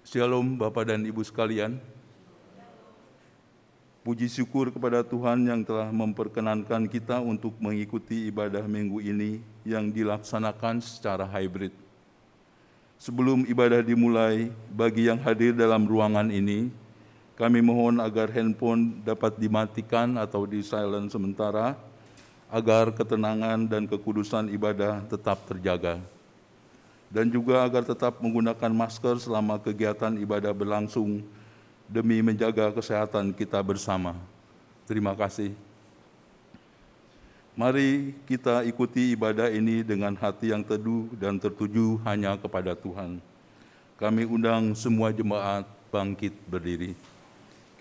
Shalom Bapak dan Ibu sekalian. Puji syukur kepada Tuhan yang telah memperkenankan kita untuk mengikuti ibadah minggu ini yang dilaksanakan secara hybrid. Sebelum ibadah dimulai, bagi yang hadir dalam ruangan ini, kami mohon agar handphone dapat dimatikan atau di-silent sementara, agar ketenangan dan kekudusan ibadah tetap terjaga. Dan juga agar tetap menggunakan masker selama kegiatan ibadah berlangsung demi menjaga kesehatan kita bersama. Terima kasih. Mari kita ikuti ibadah ini dengan hati yang teduh dan tertuju hanya kepada Tuhan. Kami undang semua jemaat bangkit berdiri.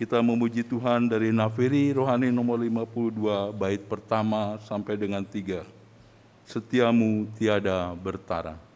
Kita memuji Tuhan dari Nafiri Rohani nomor 52, bait pertama sampai dengan 3. Setiamu tiada bertara.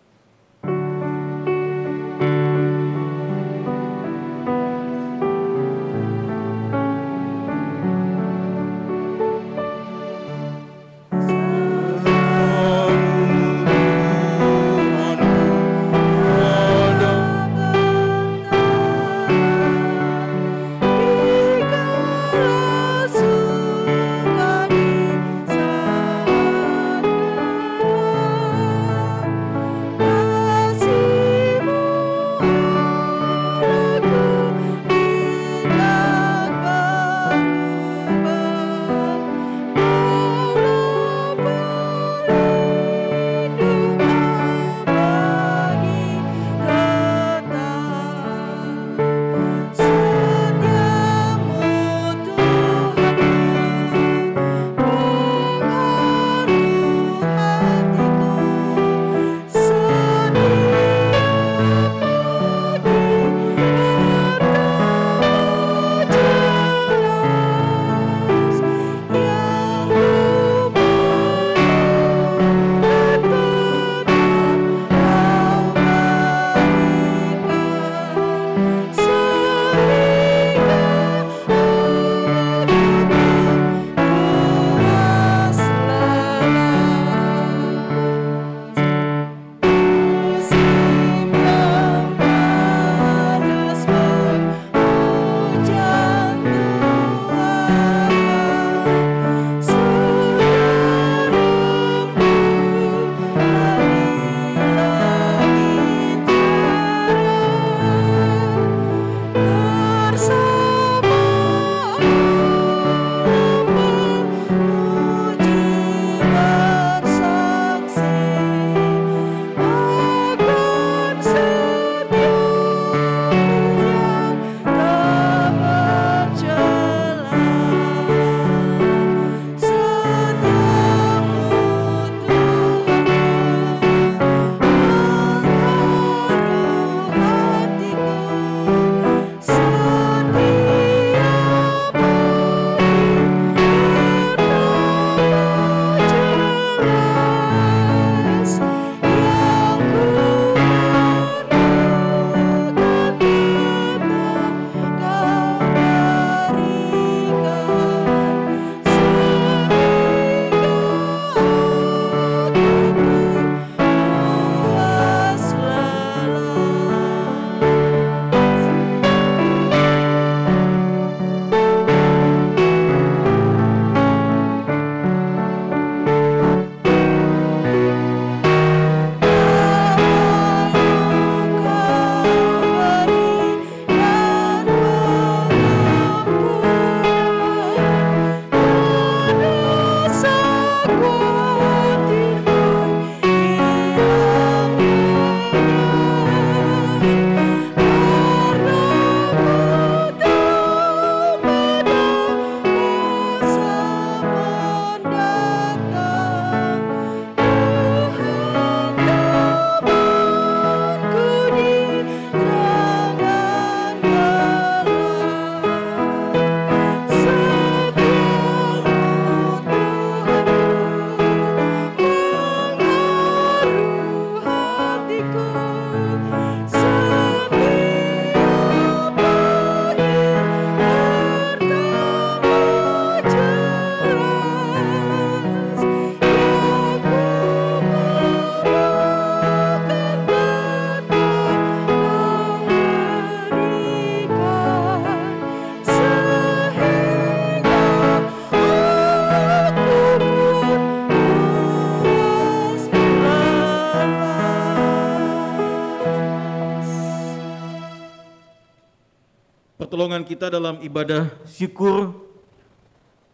pertolongan kita dalam ibadah syukur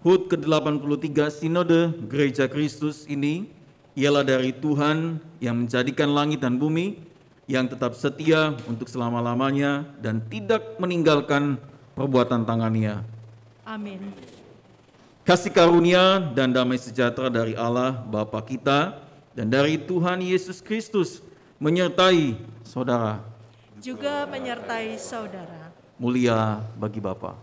HUT ke-83 Sinode Gereja Kristus ini ialah dari Tuhan yang menjadikan langit dan bumi, yang tetap setia untuk selama-lamanya dan tidak meninggalkan perbuatan tangannya. Amin. Kasih karunia dan damai sejahtera dari Allah Bapa kita dan dari Tuhan Yesus Kristus menyertai saudara. Juga menyertai saudara. Mulia bagi Bapa.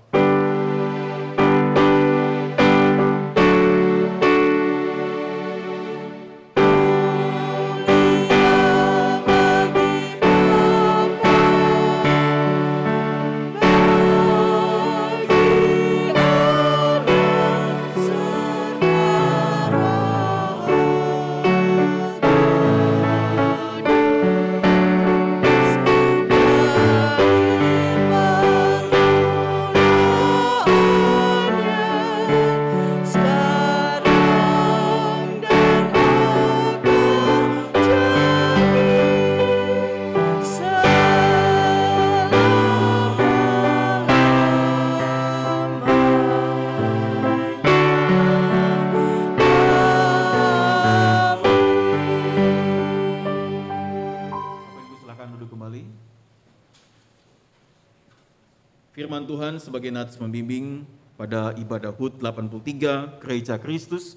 Firman Tuhan sebagai nats membimbing pada ibadah HUT 83 Gereja Kristus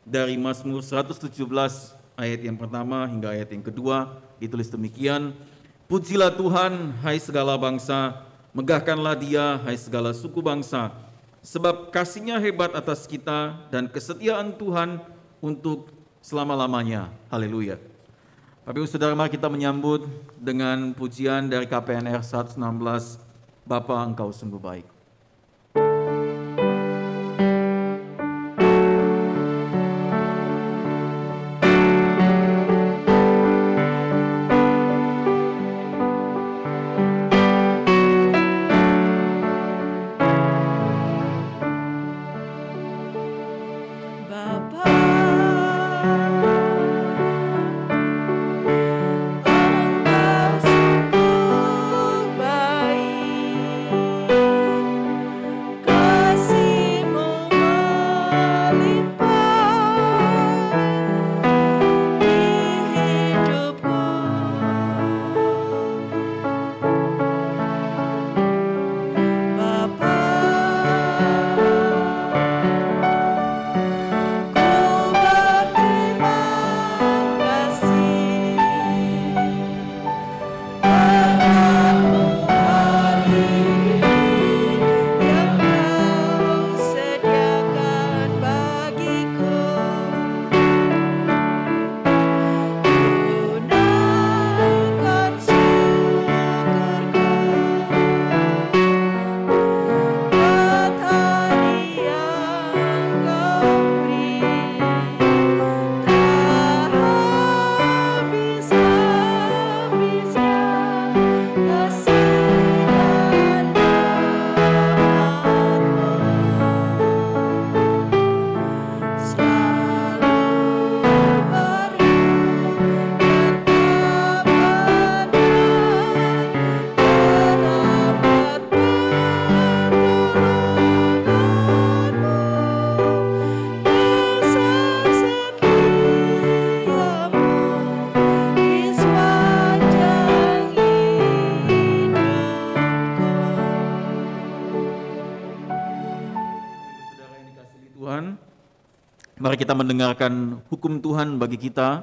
dari Mazmur 117 ayat yang pertama hingga ayat yang kedua ditulis demikian. Pujilah Tuhan, hai segala bangsa, megahkanlah Dia, hai segala suku bangsa, sebab kasih-Nya hebat atas kita dan kesetiaan Tuhan untuk selama-lamanya. Haleluya. Bapak Ibu Saudara, mari kita menyambut dengan pujian dari KPNR 116, Bapa Engkau sungguh baik. Mari kita mendengarkan hukum Tuhan bagi kita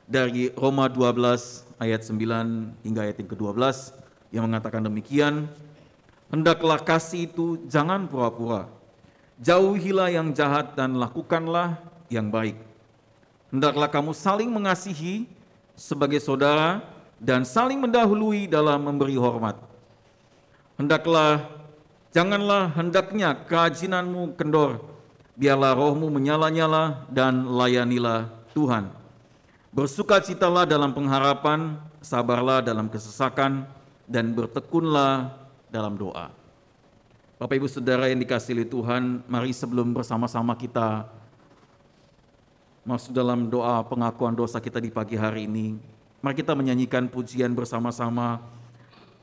dari Roma 12 ayat 9 hingga ayat yang ke-12 yang mengatakan demikian. Hendaklah kasih itu jangan pura-pura. Jauhilah yang jahat dan lakukanlah yang baik. Hendaklah kamu saling mengasihi sebagai saudara dan saling mendahului dalam memberi hormat. Janganlah hendaknya kerajinanmu kendor. Biarlah rohmu menyala-nyala dan layanilah Tuhan. Bersukacitalah dalam pengharapan, sabarlah dalam kesesakan, dan bertekunlah dalam doa. Bapak Ibu Saudara yang dikasihi Tuhan, mari sebelum bersama-sama kita masuk dalam doa pengakuan dosa kita di pagi hari ini, mari kita menyanyikan pujian bersama-sama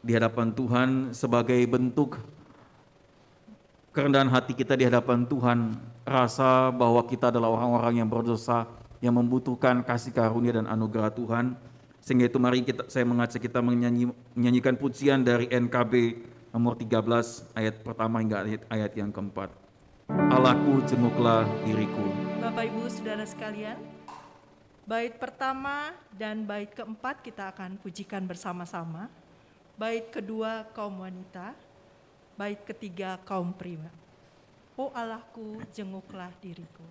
di hadapan Tuhan sebagai bentuk kerendahan hati kita di hadapan Tuhan, rasa bahwa kita adalah orang-orang yang berdosa, yang membutuhkan kasih karunia dan anugerah Tuhan. Sehingga itu mari saya mengajak kita menyanyikan pujian dari NKB nomor 13 ayat pertama hingga ayat yang keempat. Allahku jenguklah diriku. Bapak Ibu Saudara sekalian, bait pertama dan bait keempat kita akan pujikan bersama-sama. Bait kedua kaum wanita, bait ketiga kaum pria. Oh Allahku jenguklah diriku.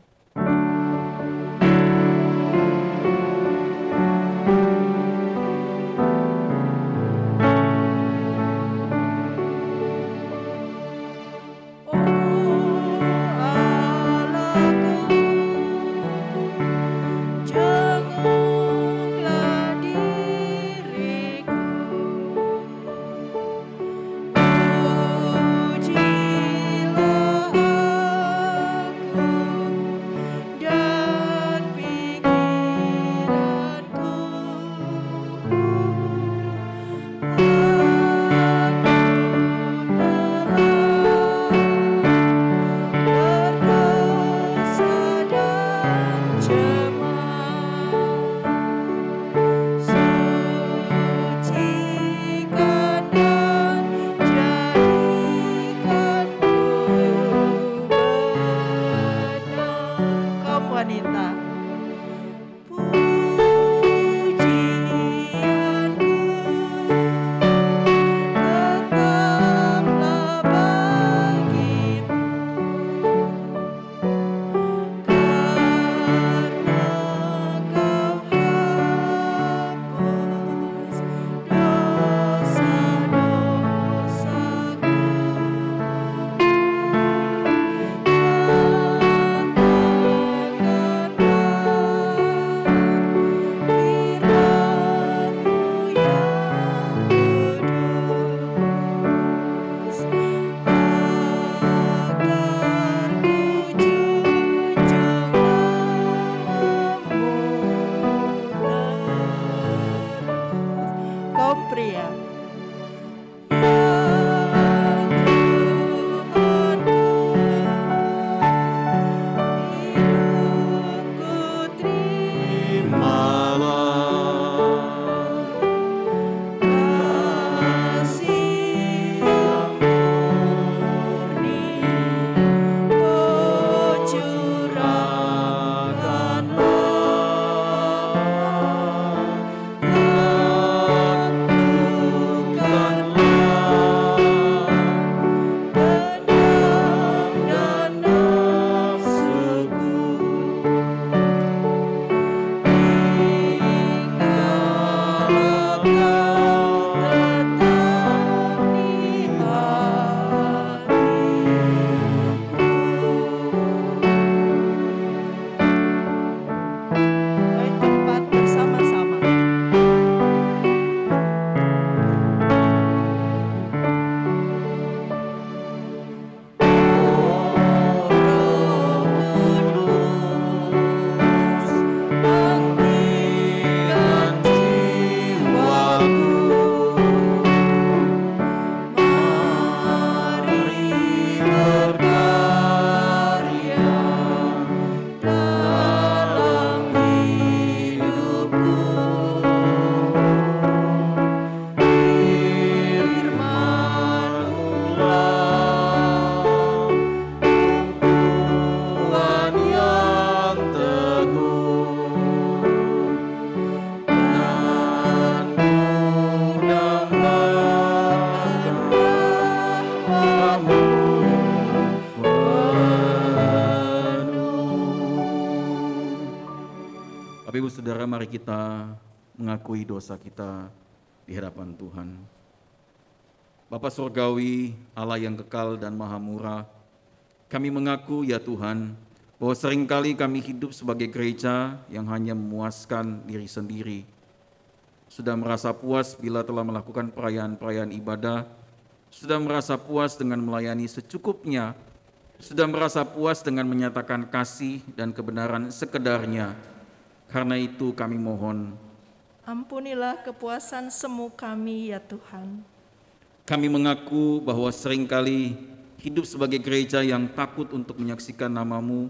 Bapak Ibu Saudara, mari kita mengakui dosa kita di hadapan Tuhan. Bapa Surgawi, Allah yang kekal dan maha murah, kami mengaku ya Tuhan, bahwa seringkali kami hidup sebagai gereja yang hanya memuaskan diri sendiri. Sudah merasa puas bila telah melakukan perayaan-perayaan ibadah, sudah merasa puas dengan melayani secukupnya, sudah merasa puas dengan menyatakan kasih dan kebenaran sekedarnya. Karena itu kami mohon, ampunilah kepuasan semu kami ya Tuhan. kami mengaku bahwa seringkali hidup sebagai gereja yang takut untuk menyaksikan nama-Mu,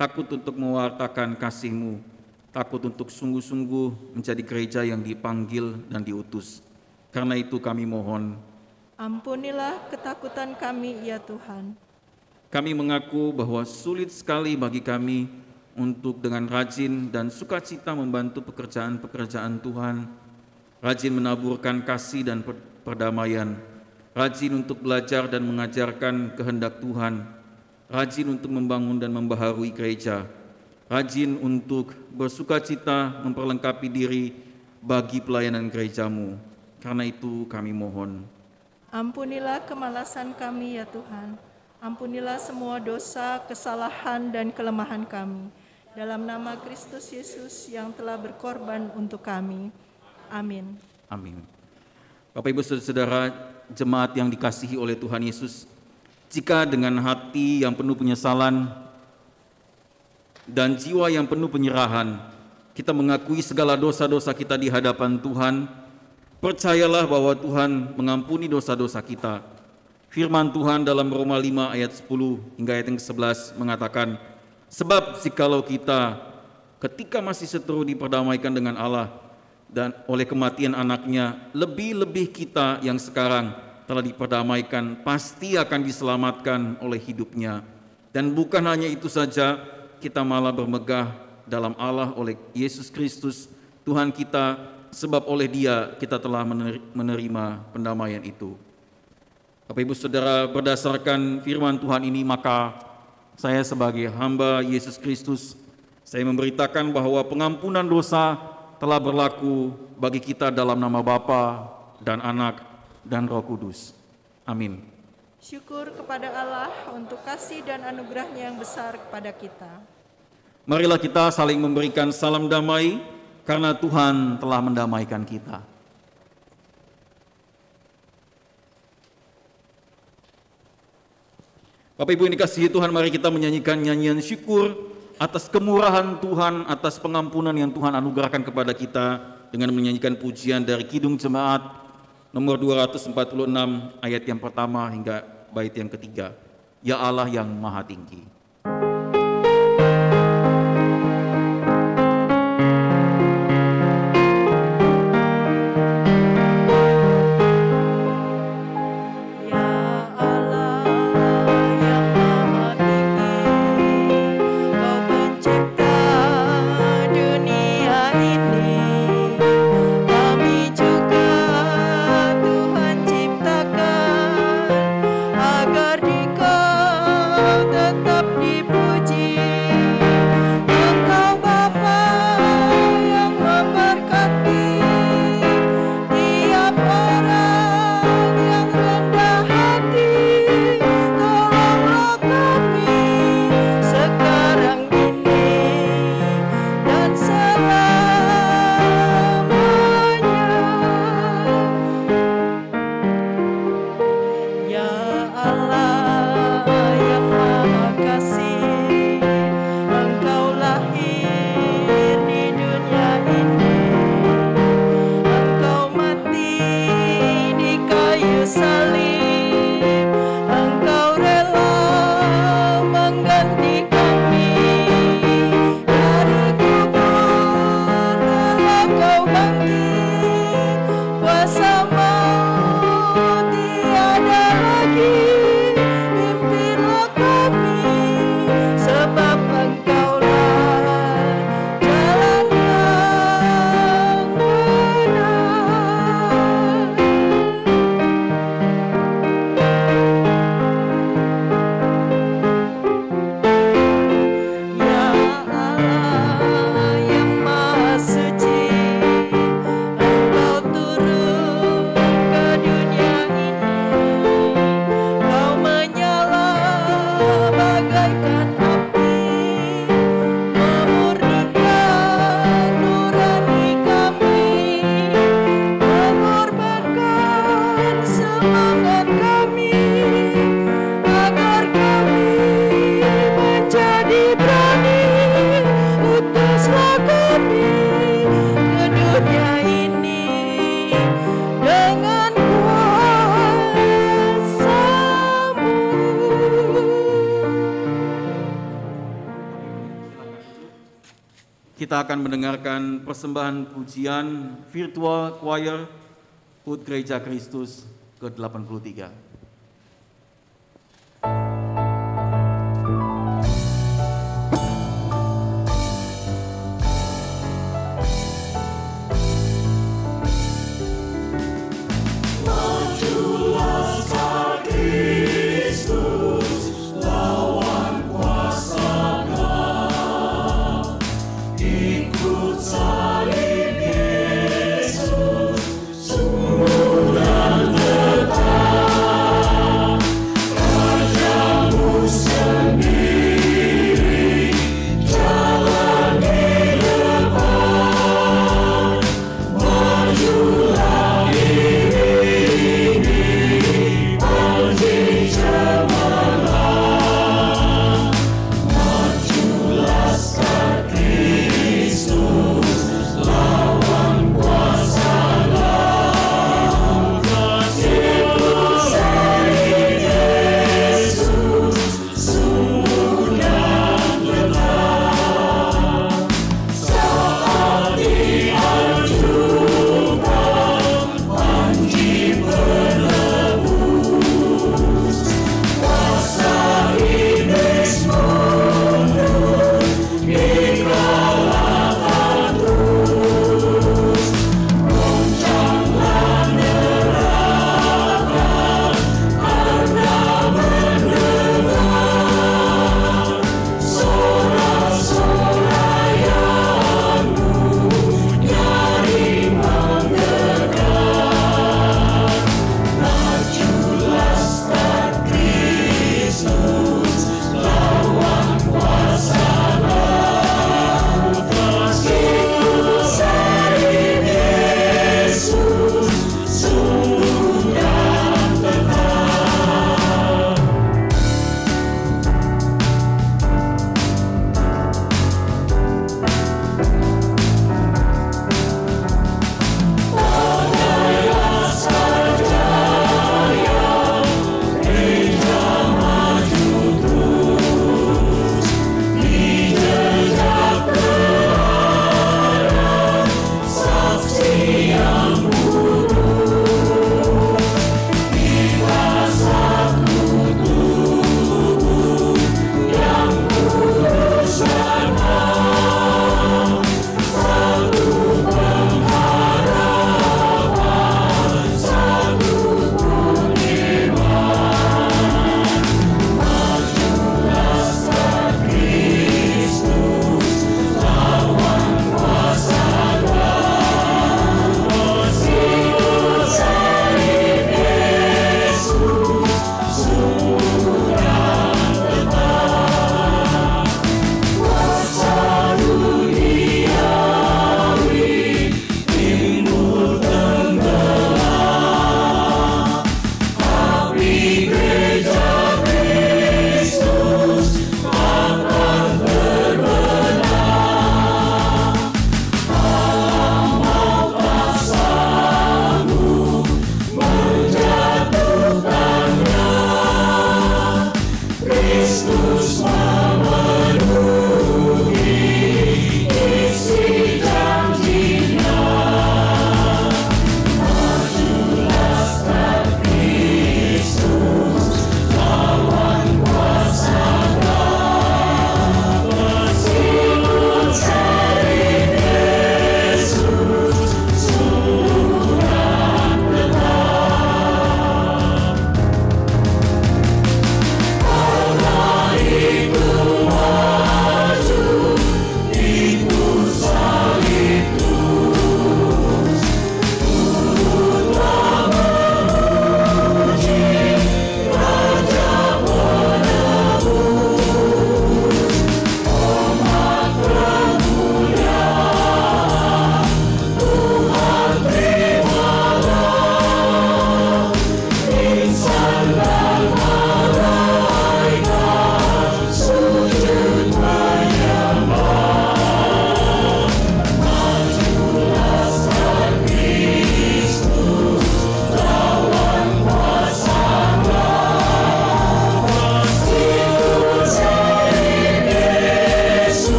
takut untuk mewartakan kasih-Mu, takut untuk sungguh-sungguh menjadi gereja yang dipanggil dan diutus. Karena itu kami mohon, ampunilah ketakutan kami ya Tuhan. kami mengaku bahwa sulit sekali bagi kami untuk dengan rajin dan sukacita membantu pekerjaan-pekerjaan Tuhan, rajin menaburkan kasih dan perdamaian, rajin untuk belajar dan mengajarkan kehendak Tuhan, rajin untuk membangun dan membaharui gereja, rajin untuk bersukacita memperlengkapi diri bagi pelayanan gereja-Mu. Karena itu kami mohon, Ampunilah kemalasan kami ya Tuhan. Ampunilah semua dosa, kesalahan, dan kelemahan kami. Dalam nama Kristus Yesus yang telah berkorban untuk kami. Amin. amin. Bapak Ibu Saudara, jemaat yang dikasihi oleh Tuhan Yesus, jika dengan hati yang penuh penyesalan dan jiwa yang penuh penyerahan, kita mengakui segala dosa-dosa kita di hadapan Tuhan, percayalah bahwa Tuhan mengampuni dosa-dosa kita. Firman Tuhan dalam Roma 5 ayat 10 hingga ayat yang ke-11 mengatakan, sebab jikalau kita ketika masih seteru diperdamaikan dengan Allah dan oleh kematian anaknya, lebih-lebih kita yang sekarang telah diperdamaikan pasti akan diselamatkan oleh hidupnya. Dan bukan hanya itu saja, kita malah bermegah dalam Allah oleh Yesus Kristus Tuhan kita, sebab oleh Dia kita telah menerima pendamaian itu. Bapak Ibu Saudara, berdasarkan firman Tuhan ini, maka saya sebagai hamba Yesus Kristus, saya memberitakan bahwa pengampunan dosa telah berlaku bagi kita dalam nama Bapa dan Anak dan Roh Kudus. Amin. Syukur kepada Allah untuk kasih dan anugerah-Nya yang besar kepada kita. Marilah kita saling memberikan salam damai, karena Tuhan telah mendamaikan kita. Bapak Ibu yang dikasihi Tuhan, mari kita menyanyikan nyanyian syukur atas kemurahan Tuhan, atas pengampunan yang Tuhan anugerahkan kepada kita dengan menyanyikan pujian dari Kidung Jemaat nomor 246 ayat yang pertama hingga bait yang ketiga. Ya Allah yang Maha Tinggi. Agar di Kau tetap kita akan mendengarkan persembahan pujian virtual choir HUT Gereja Kristus ke-83. Sungguh dan tetap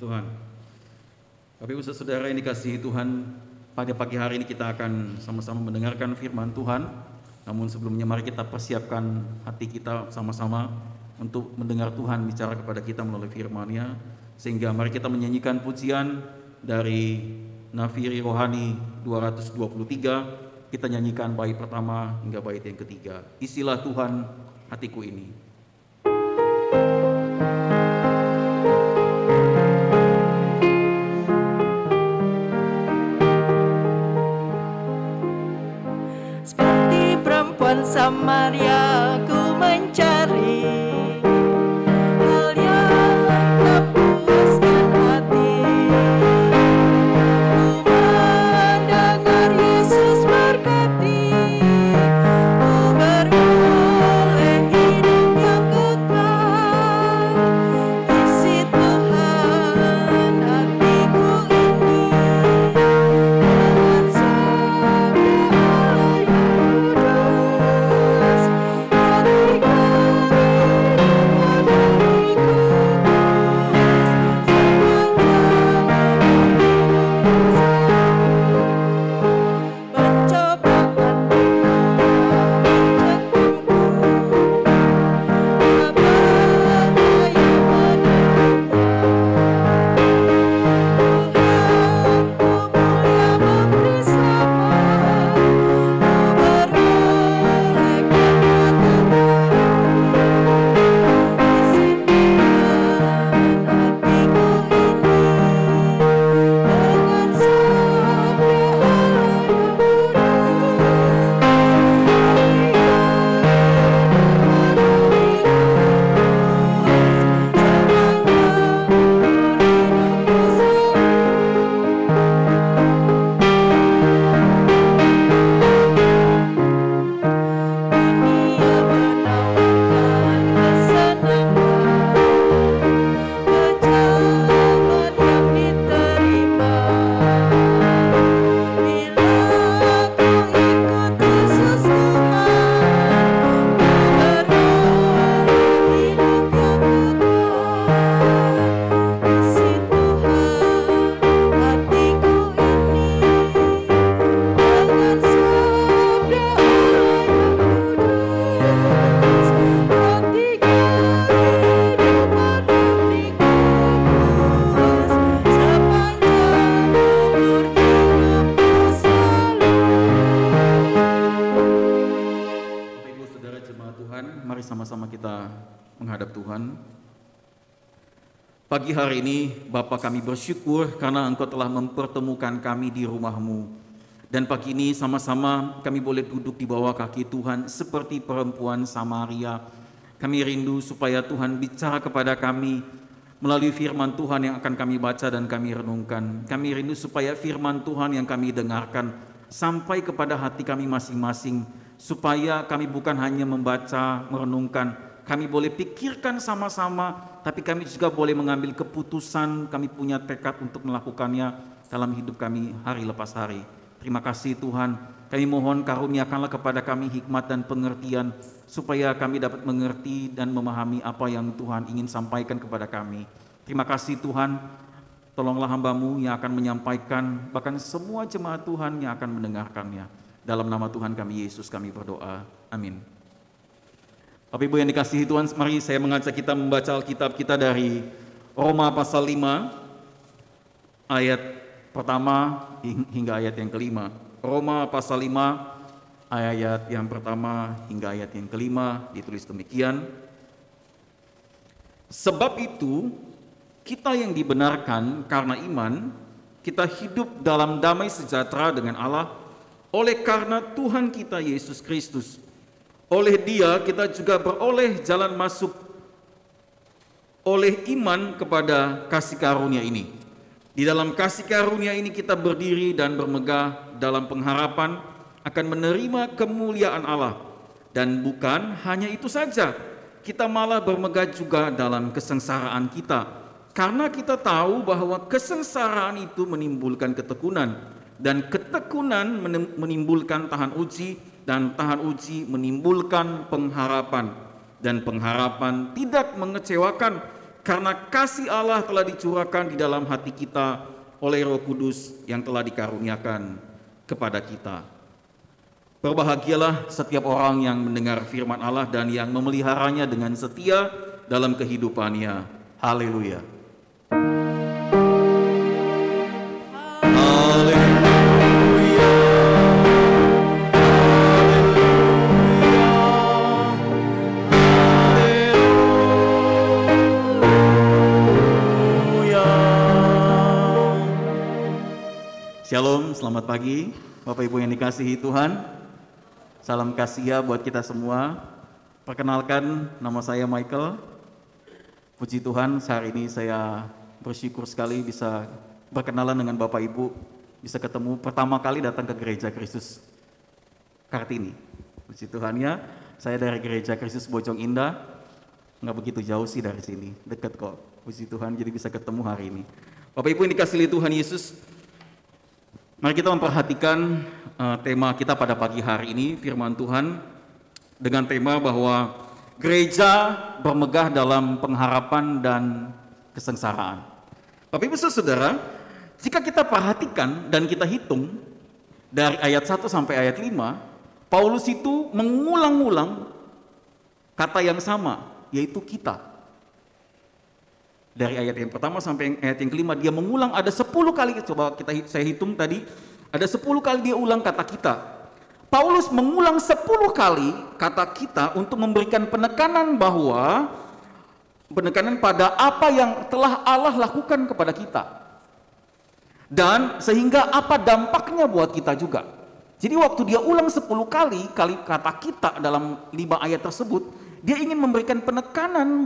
Tuhan. Bapak Ibu Saudara yang dikasihi Tuhan, pada pagi hari ini kita akan sama-sama mendengarkan firman Tuhan. Namun sebelumnya mari kita persiapkan hati kita sama-sama untuk mendengar Tuhan bicara kepada kita melalui firman-Nya. Sehingga mari kita menyanyikan pujian dari Nafiri Rohani 223. Kita nyanyikan bait pertama hingga bait yang ketiga. Isilah Tuhan hatiku ini. Seperti perempuan Samaria ku mencari hal yang memuaskan hati. Ku mendengar Yesus berkati, ku beroleh hidup yang kekal. Isi Tuhan hatiku ini dengan sabda Allah yang kudus. Ketika hidup hatiku pencobaan Pagi hari ini Bapa, kami bersyukur karena Engkau telah mempertemukan kami di rumah-Mu. Dan pagi ini sama-sama kami boleh duduk di bawah kaki Tuhan seperti perempuan Samaria. Kami rindu supaya Tuhan bicara kepada kami melalui firman Tuhan yang akan kami baca dan kami renungkan. Kami rindu supaya firman Tuhan yang kami dengarkan sampai kepada hati kami masing-masing. Supaya kami bukan hanya membaca, merenungkan, kami boleh pikirkan sama-sama, tapi kami juga boleh mengambil keputusan, kami punya tekad untuk melakukannya dalam hidup kami hari lepas hari. Terima kasih Tuhan, kami mohon karuniakanlah kepada kami hikmat dan pengertian, supaya kami dapat mengerti dan memahami apa yang Tuhan ingin sampaikan kepada kami. Terima kasih Tuhan, tolonglah hamba-Mu yang akan menyampaikan, bahkan semua jemaat Tuhan yang akan mendengarkannya. Dalam nama Tuhan kami Yesus kami berdoa, amin. Bapak Ibu yang dikasihi Tuhan, mari saya mengajak kita membaca Alkitab kita dari Roma pasal 5 ayat pertama hingga ayat yang kelima. Roma pasal 5 ayat yang pertama hingga ayat yang kelima ditulis demikian. Sebab itu kita yang dibenarkan karena iman, kita hidup dalam damai sejahtera dengan Allah oleh karena Tuhan kita Yesus Kristus. Oleh Dia kita juga beroleh jalan masuk oleh iman kepada kasih karunia ini. Di dalam kasih karunia ini kita berdiri dan bermegah dalam pengharapan akan menerima kemuliaan Allah. Dan bukan hanya itu saja, kita malah bermegah juga dalam kesengsaraan kita. Karena kita tahu bahwa kesengsaraan itu menimbulkan ketekunan, dan ketekunan menimbulkan tahan uji, dan tahan uji menimbulkan pengharapan, dan pengharapan tidak mengecewakan karena kasih Allah telah dicurahkan di dalam hati kita oleh Roh Kudus yang telah dikaruniakan kepada kita. Berbahagialah setiap orang yang mendengar firman Allah dan yang memeliharanya dengan setia dalam kehidupannya. Haleluya. Shalom, selamat pagi Bapak Ibu yang dikasihi Tuhan. Salam kasih ya buat kita semua. Perkenalkan, nama saya Michael. Puji Tuhan, hari ini saya bersyukur sekali bisa berkenalan dengan Bapak Ibu, bisa ketemu pertama kali datang ke Gereja Kristus Kartini. Puji Tuhan ya, saya dari Gereja Kristus Bojong Indah, nggak begitu jauh sih dari sini, dekat kok. Puji Tuhan, jadi bisa ketemu hari ini. Bapak Ibu yang dikasihi Tuhan Yesus, mari kita memperhatikan tema kita pada pagi hari ini, firman Tuhan, dengan tema bahwa gereja bermegah dalam pengharapan dan kesengsaraan. Bapak Ibu Saudara, jika kita perhatikan dan kita hitung dari ayat 1 sampai ayat 5, Paulus itu mengulang-ulang kata yang sama, yaitu kita. Dari ayat yang pertama sampai ayat yang kelima, dia mengulang ada 10 kali, coba saya hitung tadi, ada 10 kali dia ulang kata kita. Paulus mengulang 10 kali kata kita untuk memberikan penekanan pada apa yang telah Allah lakukan kepada kita. Dan sehingga apa dampaknya buat kita juga. Jadi waktu dia ulang 10 kali kata kita dalam 5 ayat tersebut, dia ingin memberikan penekanan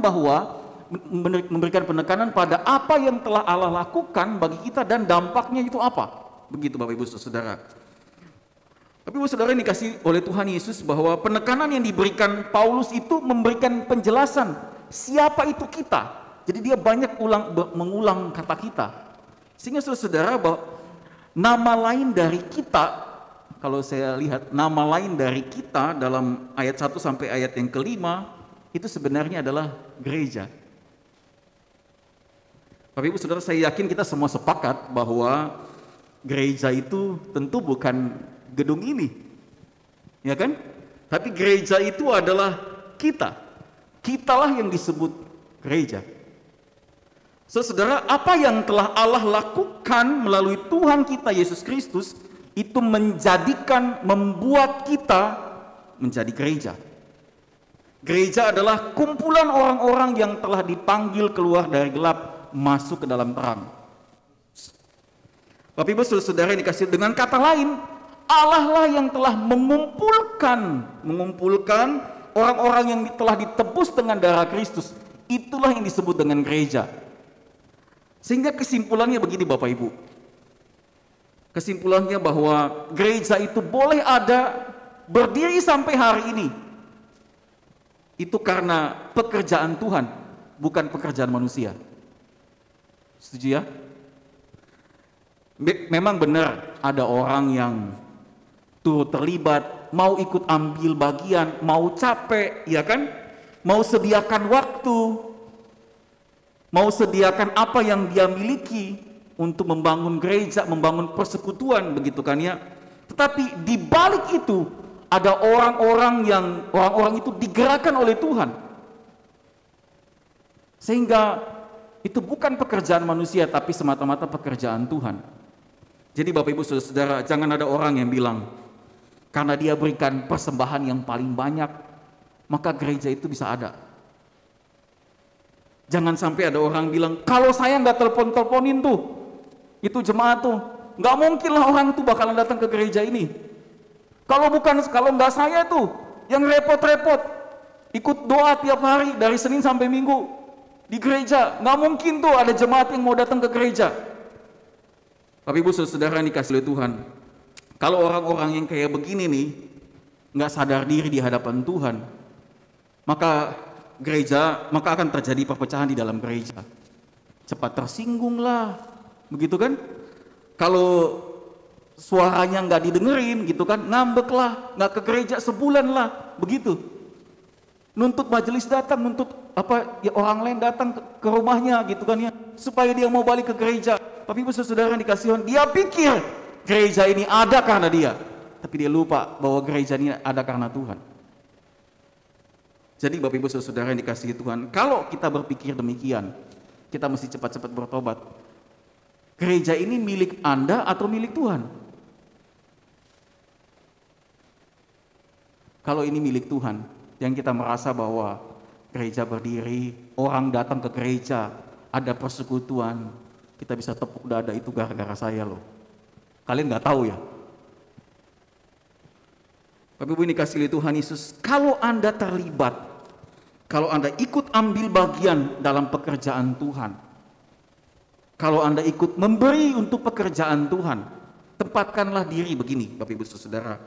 pada apa yang telah Allah lakukan bagi kita dan dampaknya itu apa. Begitu Bapak Ibu Saudara. Bapak Ibu Saudara yang dikasih oleh Tuhan Yesus, bahwa penekanan yang diberikan Paulus itu memberikan penjelasan siapa itu kita. Jadi dia banyak mengulang kata kita. Sehingga saudara bahwa nama lain dari kita, kalau saya lihat nama lain dari kita dalam ayat 1 sampai ayat yang kelima, itu sebenarnya adalah gereja. Bapak Ibu Saudara, saya yakin kita semua sepakat bahwa gereja itu tentu bukan gedung ini, ya kan? Tapi gereja itu adalah kita. Kitalah yang disebut gereja. Saudara, apa yang telah Allah lakukan melalui Tuhan kita Yesus Kristus itu membuat kita menjadi gereja. Gereja adalah kumpulan orang-orang yang telah dipanggil keluar dari gelap masuk ke dalam terang. Bapak Ibu Saudara yang dikasih, dengan kata lain, Allah lah yang telah mengumpulkan orang-orang yang telah ditebus dengan darah Kristus. Itulah yang disebut dengan gereja. Sehingga kesimpulannya begini Bapak Ibu. Kesimpulannya bahwa gereja itu boleh ada, berdiri sampai hari ini. Itu karena pekerjaan Tuhan, bukan pekerjaan manusia. Setuju ya? Memang benar ada orang yang turut terlibat, mau ikut ambil bagian, mau capek, ya kan? Mau sediakan waktu, mau sediakan apa yang dia miliki untuk membangun gereja, membangun persekutuan, begitu kan ya? Tetapi di balik itu ada orang-orang itu digerakkan oleh Tuhan. Sehingga itu bukan pekerjaan manusia, tapi semata-mata pekerjaan Tuhan. Jadi Bapak Ibu Saudara, jangan ada orang yang bilang karena dia berikan persembahan yang paling banyak, maka gereja itu bisa ada. Jangan sampai ada orang bilang, kalau saya nggak telepon-teleponin tuh, itu jemaat tuh, nggak mungkin lah orang tuh bakalan datang ke gereja ini. Kalau nggak saya tuh, yang repot-repot, ikut doa tiap hari dari Senin sampai Minggu di gereja, nggak mungkin tuh ada jemaat yang mau datang ke gereja. Bapak Ibu Saudara yang dikasih oleh Tuhan, kalau orang-orang yang kayak begini nih nggak sadar diri di hadapan Tuhan, maka akan terjadi perpecahan di dalam gereja. Cepat tersinggung lah, begitu kan? Kalau suaranya nggak didengerin, gitu kan? Ngambek lah, nggak ke gereja sebulan lah, begitu. nuntut majelis datang, nuntut ya orang lain datang ke rumahnya gitu kan ya, supaya dia mau balik ke gereja. Tapi Ibu Saudara yang dikasihi Tuhan, dia pikir gereja ini ada karena dia, tapi dia lupa bahwa gereja ini ada karena Tuhan. Jadi Bapak Ibu Saudara yang dikasihi Tuhan, kalau kita berpikir demikian, kita mesti cepat-cepat bertobat. Gereja ini milik Anda atau milik Tuhan? Kalau ini milik Tuhan, yang kita merasa bahwa gereja berdiri, orang datang ke gereja, ada persekutuan, kita bisa tepuk dada, itu gara-gara saya loh. Kalian nggak tahu ya? Bapak Ibu ini kasih Tuhan Yesus, kalau Anda terlibat, kalau Anda ikut ambil bagian dalam pekerjaan Tuhan, kalau Anda ikut memberi untuk pekerjaan Tuhan, tempatkanlah diri begini Bapak Ibu Saudara,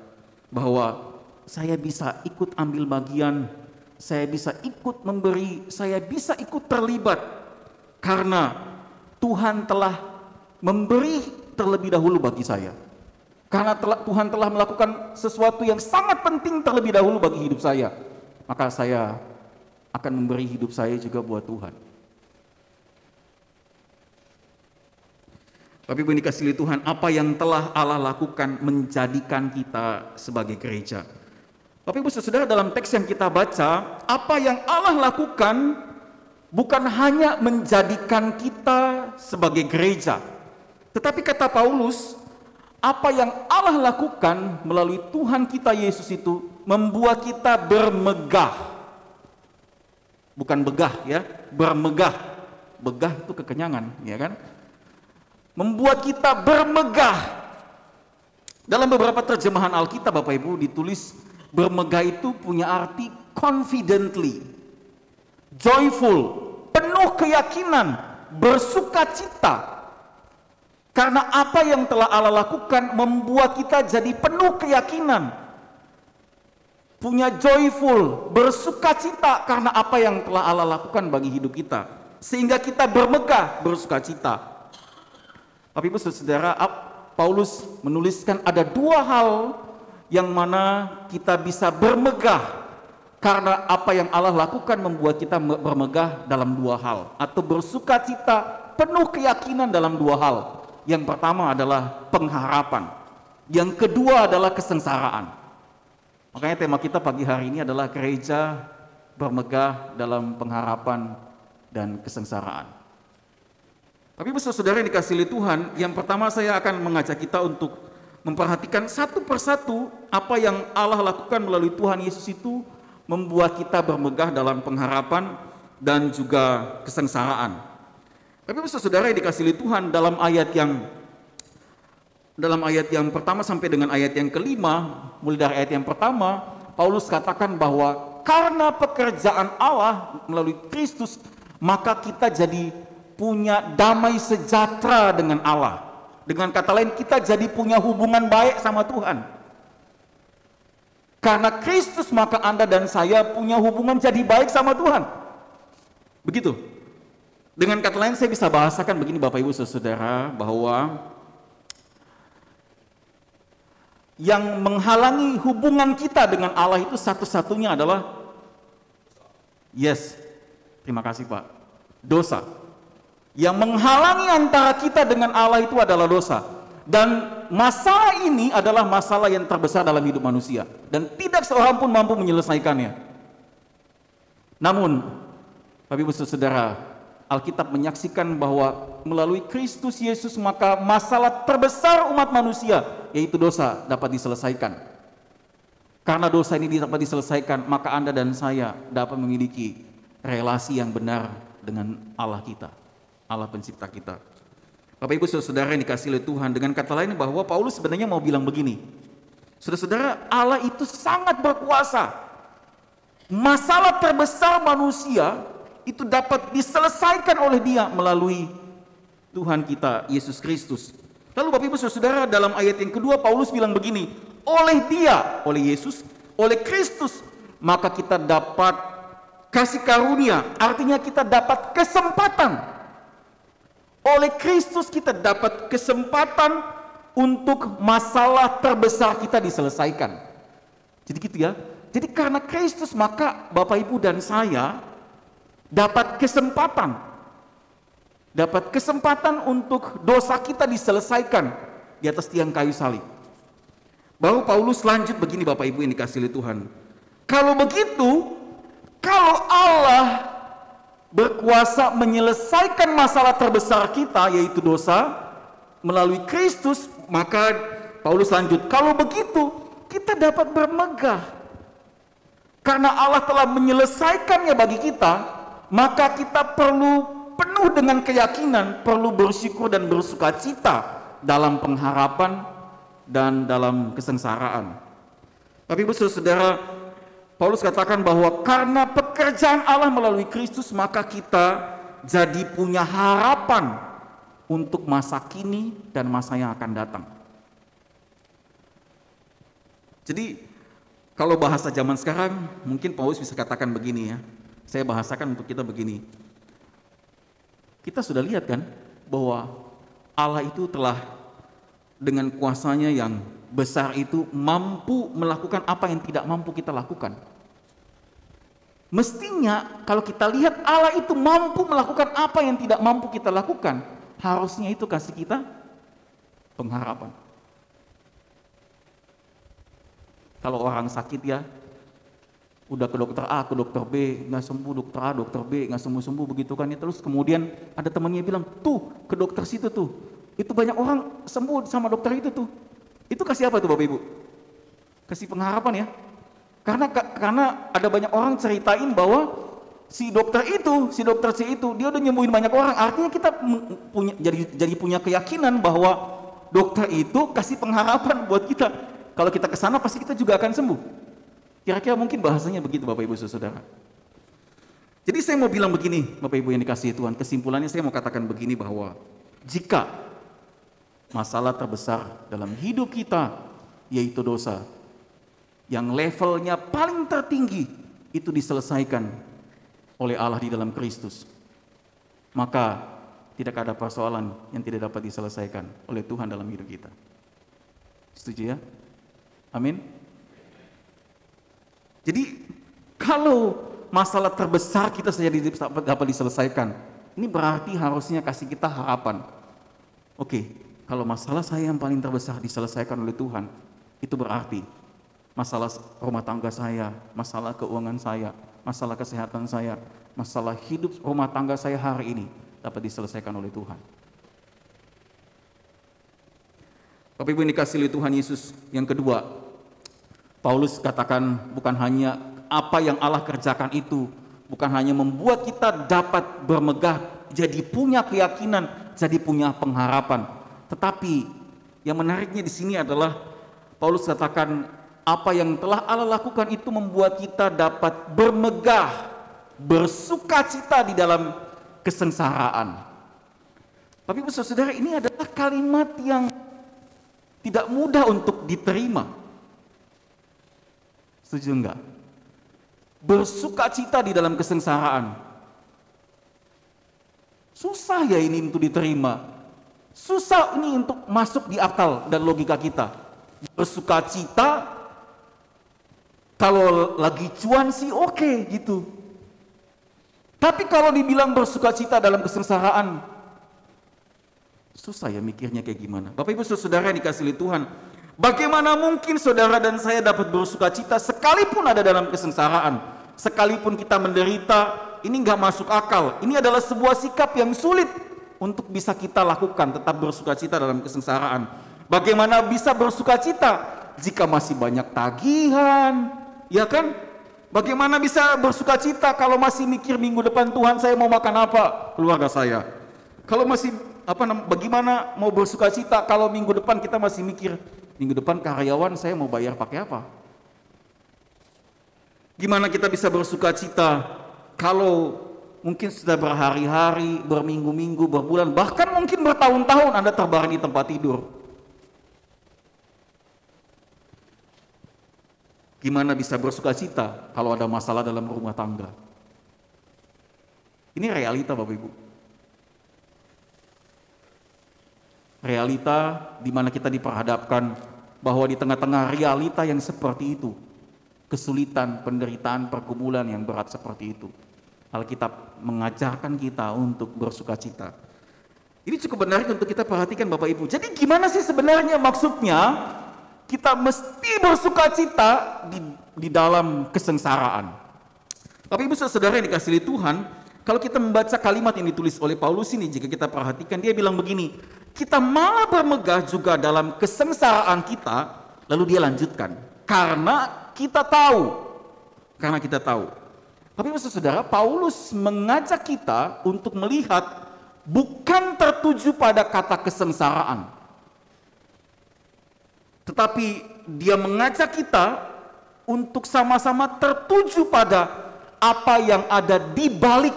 bahwa saya bisa ikut ambil bagian, saya bisa ikut memberi, saya bisa ikut terlibat, karena Tuhan telah memberi terlebih dahulu bagi saya. Karena Tuhan telah melakukan sesuatu yang sangat penting terlebih dahulu bagi hidup saya, maka saya akan memberi hidup saya juga buat Tuhan. Tapi Ibu dikasihi Tuhan, apa yang telah Allah lakukan menjadikan kita sebagai gereja. Bapak Ibu Saudara, dalam teks yang kita baca, apa yang Allah lakukan bukan hanya menjadikan kita sebagai gereja, tetapi kata Paulus, apa yang Allah lakukan melalui Tuhan kita Yesus itu membuat kita bermegah. Bukan begah ya, bermegah. Begah itu kekenyangan, ya kan? Membuat kita bermegah. Dalam beberapa terjemahan Alkitab Bapak Ibu ditulis bermegah itu punya arti confidently, joyful, penuh keyakinan, bersukacita. Karena apa yang telah Allah lakukan membuat kita jadi penuh keyakinan, punya joyful, bersukacita karena apa yang telah Allah lakukan bagi hidup kita, sehingga kita bermegah, bersukacita. Tapi Ibu Saudara, Paulus menuliskan ada dua hal yang mana kita bisa bermegah karena apa yang Allah lakukan membuat kita bermegah dalam dua hal, atau bersukacita penuh keyakinan dalam dua hal. Yang pertama adalah pengharapan, yang kedua adalah kesengsaraan. Makanya tema kita pagi hari ini adalah gereja bermegah dalam pengharapan dan kesengsaraan. Tapi saudara yang dikasihi Tuhan, yang pertama saya akan mengajak kita untuk memperhatikan satu persatu apa yang Allah lakukan melalui Tuhan Yesus itu membuat kita bermegah dalam pengharapan dan juga kesengsaraan. Tapi saudara yang dikasihi Tuhan, dalam ayat yang pertama sampai dengan ayat yang kelima, mulai dari ayat yang pertama, Paulus katakan bahwa karena pekerjaan Allah melalui Kristus, maka kita jadi punya damai sejahtera dengan Allah. Dengan kata lain, kita jadi punya hubungan baik sama Tuhan. Karena Kristus, maka Anda dan saya punya hubungan jadi baik sama Tuhan. Begitu. Dengan kata lain, saya bisa bahasakan begini Bapak Ibu Saudara, bahwa yang menghalangi hubungan kita dengan Allah itu satu-satunya adalah terima kasih Pak, dosa. Yang menghalangi antara kita dengan Allah itu adalah dosa. Dan masalah ini adalah masalah yang terbesar dalam hidup manusia, dan tidak seorang pun mampu menyelesaikannya. Namun Bapak Ibu Saudara, Alkitab menyaksikan bahwa melalui Kristus Yesus maka masalah terbesar umat manusia, yaitu dosa, dapat diselesaikan. Karena dosa ini dapat diselesaikan, maka Anda dan saya dapat memiliki relasi yang benar dengan Allah kita, Allah pencipta kita. Bapak Ibu Saudara yang dikasihi oleh Tuhan, dengan kata lain bahwa Paulus sebenarnya mau bilang begini, saudara-saudara, Allah itu sangat berkuasa. Masalah terbesar manusia itu dapat diselesaikan oleh Dia melalui Tuhan kita Yesus Kristus. Lalu Bapak Ibu Saudara, dalam ayat yang kedua Paulus bilang begini, oleh Dia, oleh Yesus, oleh Kristus, maka kita dapat kasih karunia, artinya kita dapat kesempatan. Oleh Kristus kita dapat kesempatan untuk masalah terbesar kita diselesaikan. Jadi gitu ya, Jadi karena Kristus maka Bapak Ibu dan saya dapat kesempatan untuk dosa kita diselesaikan di atas tiang kayu salib. Baru Paulus lanjut begini Bapak Ibu yang dikasihi Tuhan. Kalau begitu, kalau Allah berkuasa menyelesaikan masalah terbesar kita yaitu dosa melalui Kristus, maka Paulus lanjut, kalau begitu kita dapat bermegah. Karena Allah telah menyelesaikannya bagi kita, maka kita perlu penuh dengan keyakinan, perlu bersyukur dan bersukacita dalam pengharapan dan dalam kesengsaraan. Tapi Ibu Saudara, Paulus katakan bahwa karena pekerjaan Allah melalui Kristus, maka kita jadi punya harapan untuk masa kini dan masa yang akan datang. Jadi kalau bahasa zaman sekarang, mungkin Paulus bisa katakan begini ya. Saya bahasakan untuk kita begini. Kita sudah lihat kan bahwa Allah itu telah dengan kuasanya yang besar itu mampu melakukan apa yang tidak mampu kita lakukan. Mestinya kalau kita lihat Allah itu mampu melakukan apa yang tidak mampu kita lakukan, harusnya itu kasih kita pengharapan. Kalau orang sakit ya, udah ke dokter A, ke dokter B, nggak sembuh, dokter A, dokter B, nggak sembuh-sembuh begitu kan ya. Terus kemudian ada temannya bilang, tuh ke dokter situ tuh, itu banyak orang sembuh sama dokter itu tuh. Itu kasih apa tuh Bapak Ibu? Kasih pengharapan ya. Karena ada banyak orang ceritain bahwa si dokter C itu, dia udah nyembuhin banyak orang. Artinya kita jadi punya keyakinan bahwa dokter itu kasih pengharapan buat kita. Kalau kita ke sana pasti kita juga akan sembuh. Kira-kira mungkin bahasanya begitu Bapak Ibu Saudara. Jadi saya mau bilang begini Bapak Ibu yang dikasihi Tuhan, kesimpulannya saya mau katakan begini bahwa jika masalah terbesar dalam hidup kita yaitu dosa, yang levelnya paling tertinggi itu diselesaikan oleh Allah di dalam Kristus, maka tidak ada persoalan yang tidak dapat diselesaikan oleh Tuhan dalam hidup kita. Setuju ya? Amin. Jadi kalau masalah terbesar kita saja dapat diselesaikan, ini berarti harusnya kasih kita harapan. Oke, kalau masalah saya yang paling terbesar diselesaikan oleh Tuhan, itu berarti masalah rumah tangga saya, masalah keuangan saya, masalah kesehatan saya, masalah hidup rumah tangga saya hari ini dapat diselesaikan oleh Tuhan. Bapak Ibu yang dikasihi Tuhan Yesus, yang kedua, Paulus katakan bukan hanya apa yang Allah kerjakan itu, bukan hanya membuat kita dapat bermegah, jadi punya keyakinan, jadi punya pengharapan. Tetapi yang menariknya di sini adalah Paulus katakan apa yang telah Allah lakukan itu membuat kita dapat bermegah, bersukacita di dalam kesengsaraan. Tapi saudara, ini adalah kalimat yang tidak mudah untuk diterima. Setuju enggak? Bersukacita di dalam kesengsaraan. Susah ya ini untuk diterima. Susah ini untuk masuk di akal dan logika kita. Bersukacita kalau lagi cuan sih oke gitu. Tapi kalau dibilang bersukacita dalam kesengsaraan, susah ya mikirnya kayak gimana. Bapak Ibu Saudara yang dikasihi Tuhan, bagaimana mungkin saudara dan saya dapat bersukacita sekalipun ada dalam kesengsaraan, sekalipun kita menderita, ini nggak masuk akal. Ini adalah sebuah sikap yang sulit untuk bisa kita lakukan, tetap bersukacita dalam kesengsaraan. Bagaimana bisa bersukacita jika masih banyak tagihan, ya kan? Bagaimana bisa bersukacita kalau masih mikir minggu depan Tuhan saya mau makan apa keluarga saya? Kalau masih bagaimana mau bersukacita kalau minggu depan kita masih mikir minggu depan karyawan saya mau bayar pakai apa? Gimana kita bisa bersukacita kalau mungkin sudah berhari-hari, berminggu-minggu, berbulan, bahkan mungkin bertahun-tahun Anda terbaring di tempat tidur? Gimana bisa bersukacita kalau ada masalah dalam rumah tangga? Ini realita Bapak Ibu. Realita di mana kita diperhadapkan bahwa di tengah-tengah realita yang seperti itu, kesulitan, penderitaan, pergumulan yang berat seperti itu. Alkitab mengajarkan kita untuk bersukacita. Ini cukup menarik untuk kita perhatikan Bapak Ibu. Jadi gimana sih sebenarnya maksudnya kita mesti bersukacita di dalam kesengsaraan? Bapak Ibu saudara yang dikasihi Tuhan, kalau kita membaca kalimat yang ditulis oleh Paulus ini, jika kita perhatikan, dia bilang begini, kita malah bermegah juga dalam kesengsaraan kita, lalu dia lanjutkan, karena kita tahu. Tapi saudara, Paulus mengajak kita untuk melihat bukan tertuju pada kata kesengsaraan, tetapi dia mengajak kita untuk sama-sama tertuju pada apa yang ada di balik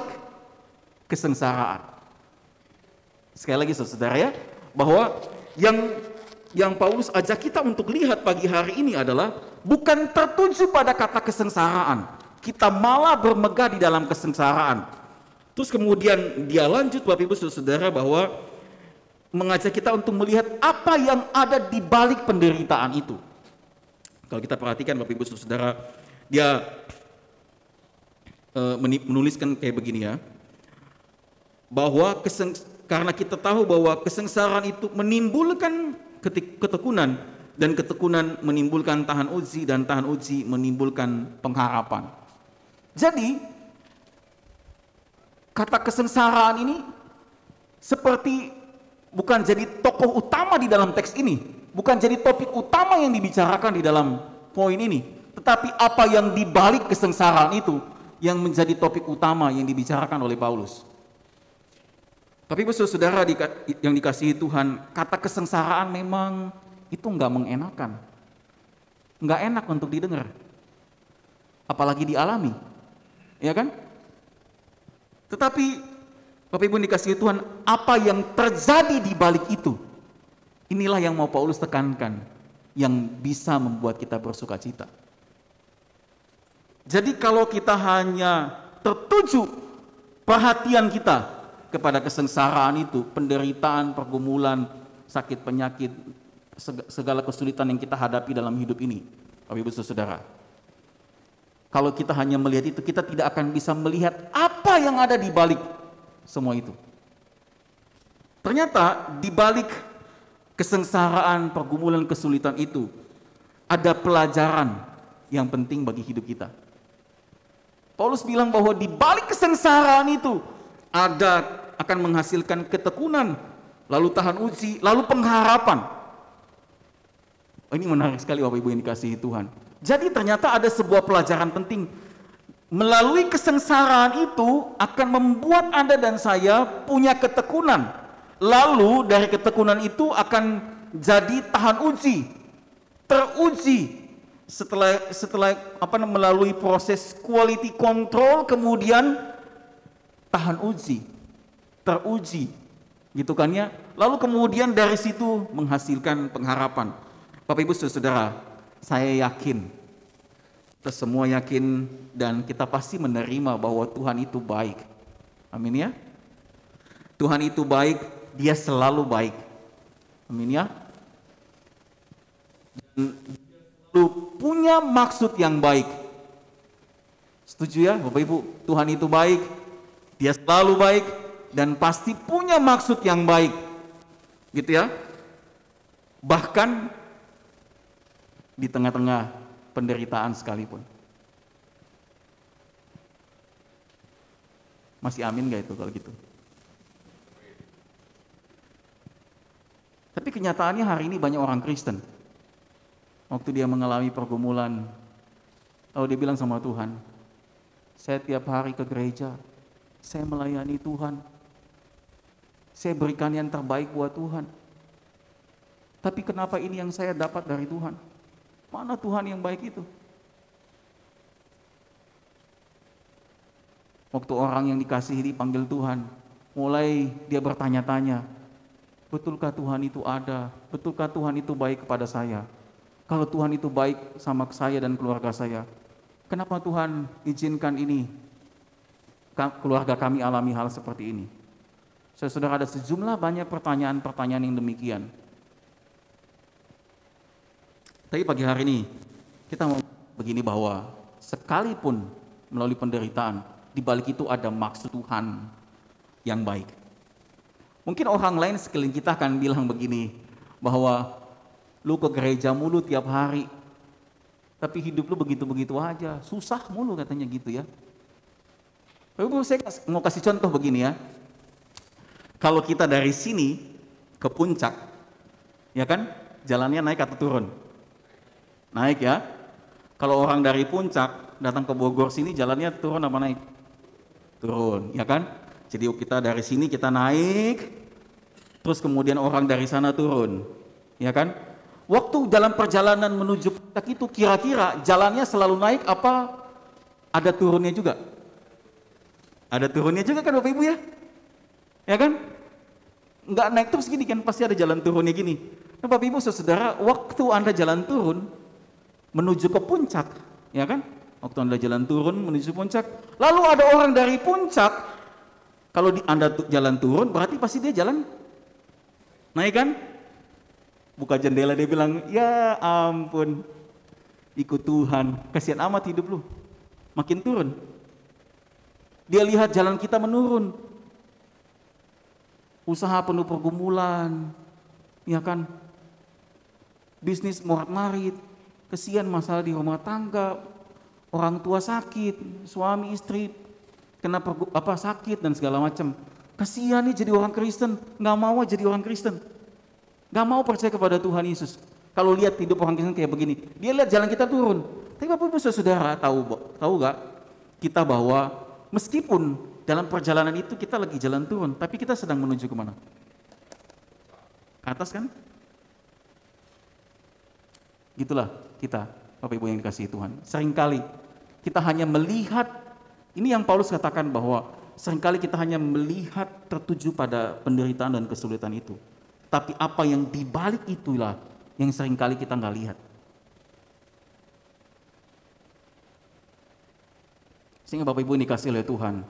kesengsaraan. Sekali lagi saudara ya, bahwa yang Paulus ajak kita untuk lihat pagi hari ini adalah bukan tertuju pada kata kesengsaraan, kita malah bermegah di dalam kesengsaraan. Terus kemudian dia lanjut Bapak Ibu saudara bahwa mengajak kita untuk melihat apa yang ada di balik penderitaan itu. Kalau kita perhatikan Bapak Ibu saudara, dia menuliskan kayak begini ya, bahwa karena kita tahu bahwa kesengsaraan itu menimbulkan ketekunan, dan ketekunan menimbulkan tahan uji, dan tahan uji menimbulkan pengharapan. Jadi kata kesengsaraan ini seperti bukan jadi tokoh utama di dalam teks ini, bukan jadi topik utama yang dibicarakan di dalam poin ini, tetapi apa yang dibalik kesengsaraan itu yang menjadi topik utama yang dibicarakan oleh Paulus. Tapi saudara yang dikasihi Tuhan, kata kesengsaraan memang itu enggak mengenakan, enggak enak untuk didengar, apalagi dialami, ya kan? Tetapi Bapak Ibu dikasihi Tuhan, apa yang terjadi di balik itu, inilah yang mau Paulus tekankan, yang bisa membuat kita bersukacita. Jadi kalau kita hanya tertuju perhatian kita kepada kesengsaraan itu, penderitaan, pergumulan, sakit, penyakit, segala kesulitan yang kita hadapi dalam hidup ini, Bapak Ibu saudara, kalau kita hanya melihat itu, kita tidak akan bisa melihat apa yang ada di balik semua itu. Ternyata di balik kesengsaraan, pergumulan, kesulitan itu ada pelajaran yang penting bagi hidup kita. Paulus bilang bahwa di balik kesengsaraan itu akan menghasilkan ketekunan, lalu tahan uji, lalu pengharapan. Ini menarik sekali Bapak Ibu yang dikasihi Tuhan. Jadi ternyata ada sebuah pelajaran penting. Melalui kesengsaraan itu akan membuat Anda dan saya punya ketekunan. Lalu dari ketekunan itu akan jadi tahan uji, teruji. Setelah melalui proses quality control, kemudian tahan uji, teruji, gitu kan ya. Lalu kemudian dari situ menghasilkan pengharapan. Bapak Ibu saudara, saya yakin, kita semua yakin, dan kita pasti menerima bahwa Tuhan itu baik. Amin ya. Tuhan itu baik, Dia selalu baik. Amin ya. Dan Dia punya maksud yang baik. Setuju ya Bapak Ibu? Tuhan itu baik, Dia selalu baik, dan pasti punya maksud yang baik. Gitu ya. Bahkan di tengah-tengah penderitaan sekalipun. Masih amin gak itu kalau gitu? Tapi kenyataannya hari ini banyak orang Kristen, waktu dia mengalami pergumulan, lalu dia bilang sama Tuhan, saya tiap hari ke gereja, saya melayani Tuhan, saya berikan yang terbaik buat Tuhan, tapi kenapa ini yang saya dapat dari Tuhan? Mana Tuhan yang baik itu? Waktu orang yang dikasihi dipanggil Tuhan, mulai dia bertanya-tanya, betulkah Tuhan itu ada? Betulkah Tuhan itu baik kepada saya? Kalau Tuhan itu baik sama saya dan keluarga saya, kenapa Tuhan izinkan ini? Keluarga kami alami hal seperti ini. Saudara, ada sejumlah banyak pertanyaan-pertanyaan yang demikian. Tapi pagi hari ini kita mau begini bahwa sekalipun melalui penderitaan, di balik itu ada maksud Tuhan yang baik. Mungkin orang lain sekeliling kita akan bilang begini, bahwa lu ke gereja mulu tiap hari, tapi hidup lu begitu-begitu aja, susah mulu katanya gitu ya. Tapi saya mau kasih contoh begini ya. Kalau kita dari sini ke puncak, ya kan, jalannya naik atau turun? Naik ya. Kalau orang dari puncak datang ke Bogor sini, jalannya turun apa naik? Turun, ya kan? Jadi kita dari sini kita naik, terus kemudian orang dari sana turun, ya kan? Waktu dalam perjalanan menuju puncak itu kira-kira jalannya selalu naik apa ada turunnya juga? Ada turunnya juga kan Bapak Ibu ya? Ya kan? Enggak naik terus gini kan, pasti ada jalan turunnya gini. Nah Bapak Ibu Saudara, waktu Anda jalan turun menuju ke puncak, ya kan? Waktu Anda jalan turun menuju puncak, lalu ada orang dari puncak, kalau Anda jalan turun berarti pasti dia jalan naik kan? Buka jendela dia bilang, ya ampun, ikut Tuhan, kasihan amat hidup lu, makin turun. Dia lihat jalan kita menurun, usaha penuh pergumulan, ya kan, bisnis morat-marit, kasihan masalah di rumah tangga, orang tua sakit, suami istri kena sakit dan segala macam. Kasihan nih jadi orang Kristen, nggak mau jadi orang Kristen. Gak mau percaya kepada Tuhan Yesus. Kalau lihat hidup orang Kristen kayak begini, dia lihat jalan kita turun. Tapi Bapak Ibu Saudara tahu gak kita bahwa meskipun dalam perjalanan itu kita lagi jalan turun, tapi kita sedang menuju kemana? Ke atas kan? Gitulah kita, Bapak Ibu yang dikasihi Tuhan. Seringkali kita hanya melihat, ini yang Paulus katakan bahwa seringkali kita hanya melihat tertuju pada penderitaan dan kesulitan itu. Tapi apa yang dibalik itulah yang seringkali kita nggak lihat. Sehingga Bapak Ibu dikasih oleh Tuhan,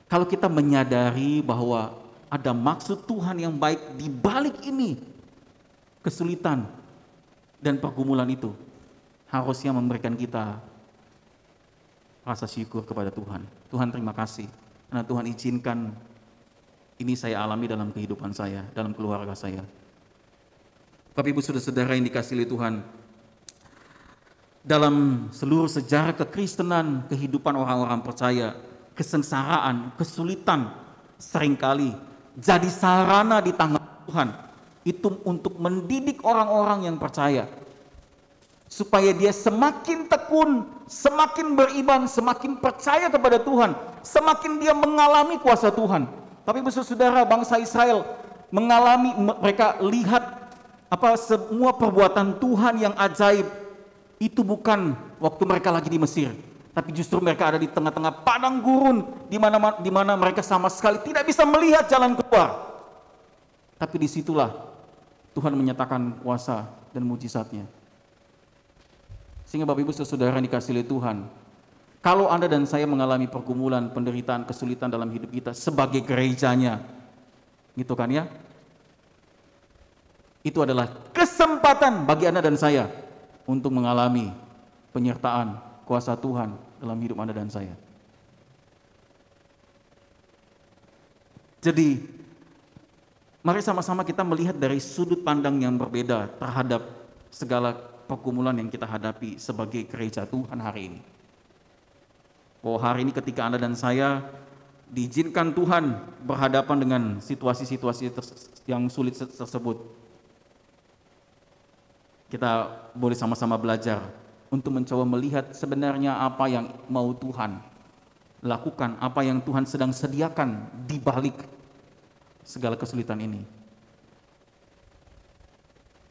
kalau kita menyadari bahwa ada maksud Tuhan yang baik di balik ini, kesulitan dan pergumulan itu, harusnya memberikan kita rasa syukur kepada Tuhan. Tuhan terima kasih, karena Tuhan izinkan ini saya alami dalam kehidupan saya, dalam keluarga saya. Bapak Ibu Saudara yang dikasihi oleh Tuhan, dalam seluruh sejarah kekristenan, kehidupan orang-orang percaya, kesengsaraan, kesulitan seringkali jadi sarana di tangan Tuhan. Itu untuk mendidik orang-orang yang percaya, supaya dia semakin tekun, semakin beriman, semakin percaya kepada Tuhan, semakin dia mengalami kuasa Tuhan. Tapi Saudara, bangsa Israel mengalami, mereka lihat semua perbuatan Tuhan yang ajaib. Itu bukan waktu mereka lagi di Mesir, tapi justru mereka ada di tengah-tengah padang gurun, di mana mereka sama sekali tidak bisa melihat jalan keluar. Tapi disitulah Tuhan menyatakan kuasa dan mujizatnya. Sehingga Bapak Ibu Saudara yang dikasihi oleh Tuhan, kalau Anda dan saya mengalami pergumulan, penderitaan, kesulitan dalam hidup kita sebagai gerejanya, gitu kan ya? Itu adalah kesempatan bagi Anda dan saya untuk mengalami penyertaan kuasa Tuhan dalam hidup Anda dan saya. Jadi, mari sama-sama kita melihat dari sudut pandang yang berbeda terhadap segala pergumulan yang kita hadapi sebagai gereja Tuhan hari ini. Bahwa hari ini ketika Anda dan saya diizinkan Tuhan berhadapan dengan situasi-situasi yang sulit tersebut, kita boleh sama-sama belajar untuk mencoba melihat sebenarnya apa yang mau Tuhan lakukan, apa yang Tuhan sedang sediakan di balik segala kesulitan ini.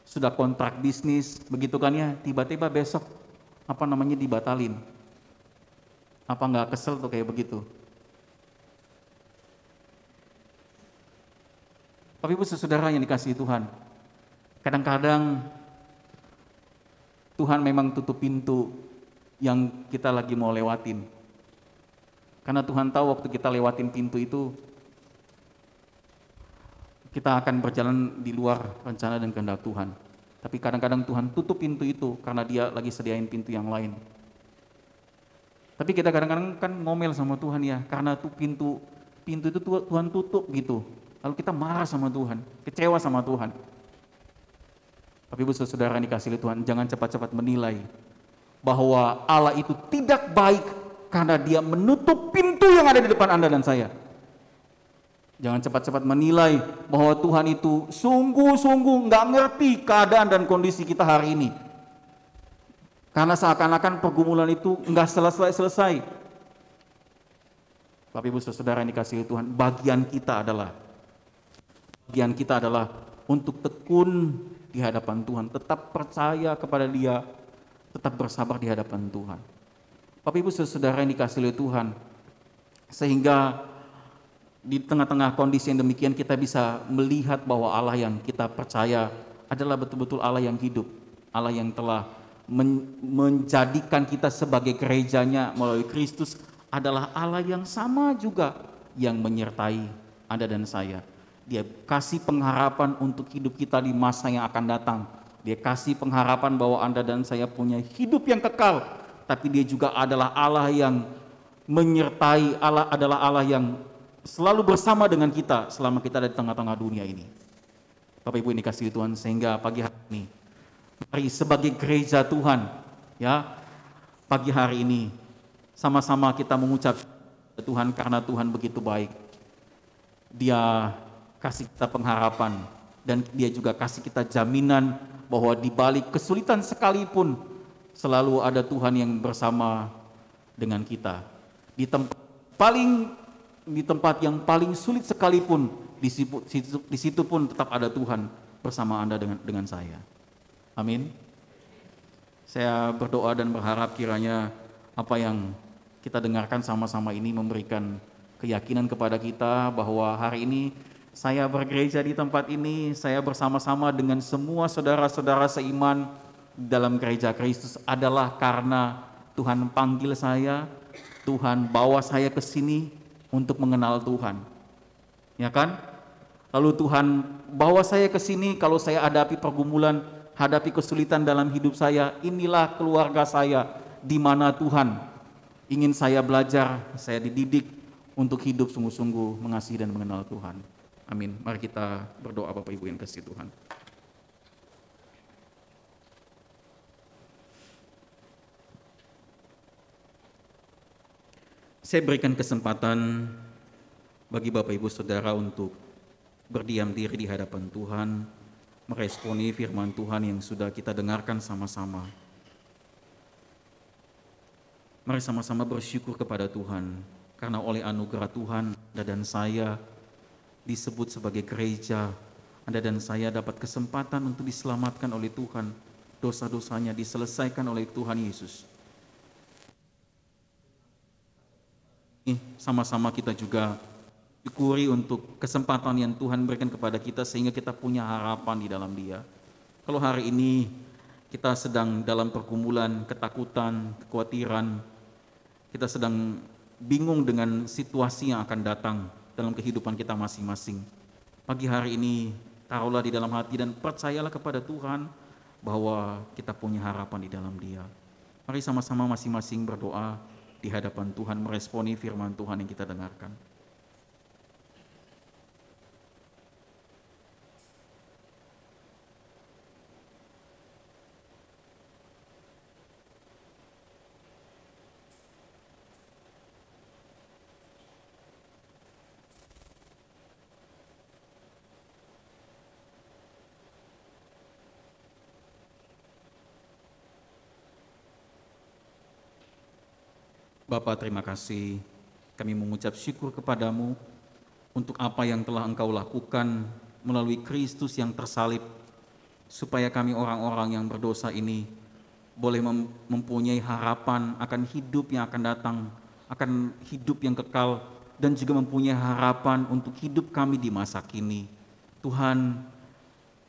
Sudah kontrak bisnis, begitu kan ya, tiba-tiba besok dibatalin. Apa nggak kesel tuh kayak begitu? Bapak Ibu Saudara yang dikasihi Tuhan, kadang-kadang Tuhan memang tutup pintu yang kita lagi mau lewatin. Karena Tuhan tahu waktu kita lewatin pintu itu, kita akan berjalan di luar rencana dan kehendak Tuhan. Tapi kadang-kadang Tuhan tutup pintu itu karena dia lagi sediain pintu yang lain. Tapi kita kadang-kadang kan ngomel sama Tuhan ya, karena tuh pintu itu Tuhan tutup gitu. Lalu kita marah sama Tuhan, kecewa sama Tuhan. Tapi Ibu Saudara yang dikasihi Tuhan, jangan cepat-cepat menilai bahwa Allah itu tidak baik karena dia menutup pintu yang ada di depan Anda dan saya. Jangan cepat-cepat menilai bahwa Tuhan itu sungguh-sungguh nggak ngerti keadaan dan kondisi kita hari ini. Karena seakan-akan pergumulan itu nggak selesai-selesai. Tapi Ibu Saudara yang dikasihi Tuhan, bagian kita adalah untuk tekun di hadapan Tuhan, tetap percaya kepada Dia, tetap bersabar di hadapan Tuhan. Bapak Ibu Saudara yang dikasihi Tuhan, sehingga di tengah-tengah kondisi yang demikian kita bisa melihat bahwa Allah yang kita percaya adalah betul-betul Allah yang hidup, Allah yang telah menjadikan kita sebagai gerejanya melalui Kristus, adalah Allah yang sama juga yang menyertai Anda dan saya. Dia kasih pengharapan untuk hidup kita di masa yang akan datang. Dia kasih pengharapan bahwa Anda dan saya punya hidup yang kekal. Tapi dia juga adalah Allah yang menyertai, Allah adalah Allah yang selalu bersama dengan kita selama kita ada di tengah-tengah dunia ini. Bapak Ibu yang dikasihi Tuhan, sehingga pagi hari ini, mari sebagai gereja Tuhan, ya, pagi hari ini sama-sama kita mengucap Tuhan karena Tuhan begitu baik. Dia kasih kita pengharapan dan dia juga kasih kita jaminan bahwa di balik kesulitan sekalipun selalu ada Tuhan yang bersama dengan kita. Di tempat yang paling sulit sekalipun, di situ pun tetap ada Tuhan bersama Anda dengan saya. Amin. Saya berdoa dan berharap kiranya apa yang kita dengarkan sama-sama ini memberikan keyakinan kepada kita bahwa hari ini saya bergereja di tempat ini, saya bersama-sama dengan semua saudara-saudara seiman dalam gereja Kristus adalah karena Tuhan panggil saya, Tuhan bawa saya ke sini untuk mengenal Tuhan, ya kan? Lalu Tuhan bawa saya ke sini kalau saya hadapi pergumulan, hadapi kesulitan dalam hidup saya. Inilah keluarga saya di mana Tuhan ingin saya belajar, saya dididik untuk hidup sungguh-sungguh mengasihi dan mengenal Tuhan. Amin. Mari kita berdoa Bapak Ibu yang kasih Tuhan. Saya berikan kesempatan bagi Bapak Ibu Saudara untuk berdiam diri di hadapan Tuhan, meresponi firman Tuhan yang sudah kita dengarkan sama-sama. Mari sama-sama bersyukur kepada Tuhan, karena oleh anugerah Tuhan, Anda dan saya disebut sebagai gereja. Anda dan saya dapat kesempatan untuk diselamatkan oleh Tuhan, dosa-dosanya diselesaikan oleh Tuhan Yesus. Sama-sama kita juga syukuri untuk kesempatan yang Tuhan berikan kepada kita sehingga kita punya harapan di dalam Dia. Kalau hari ini kita sedang dalam pergumulan, ketakutan, kekhawatiran, kita sedang bingung dengan situasi yang akan datang dalam kehidupan kita masing-masing. Pagi hari ini taruhlah di dalam hati dan percayalah kepada Tuhan bahwa kita punya harapan di dalam Dia. Mari sama-sama masing-masing berdoa di hadapan Tuhan, meresponi firman Tuhan yang kita dengarkan. Bapa, terima kasih, kami mengucap syukur kepadamu untuk apa yang telah Engkau lakukan melalui Kristus yang tersalib, supaya kami orang-orang yang berdosa ini boleh mempunyai harapan akan hidup yang akan datang, akan hidup yang kekal, dan juga mempunyai harapan untuk hidup kami di masa kini. Tuhan,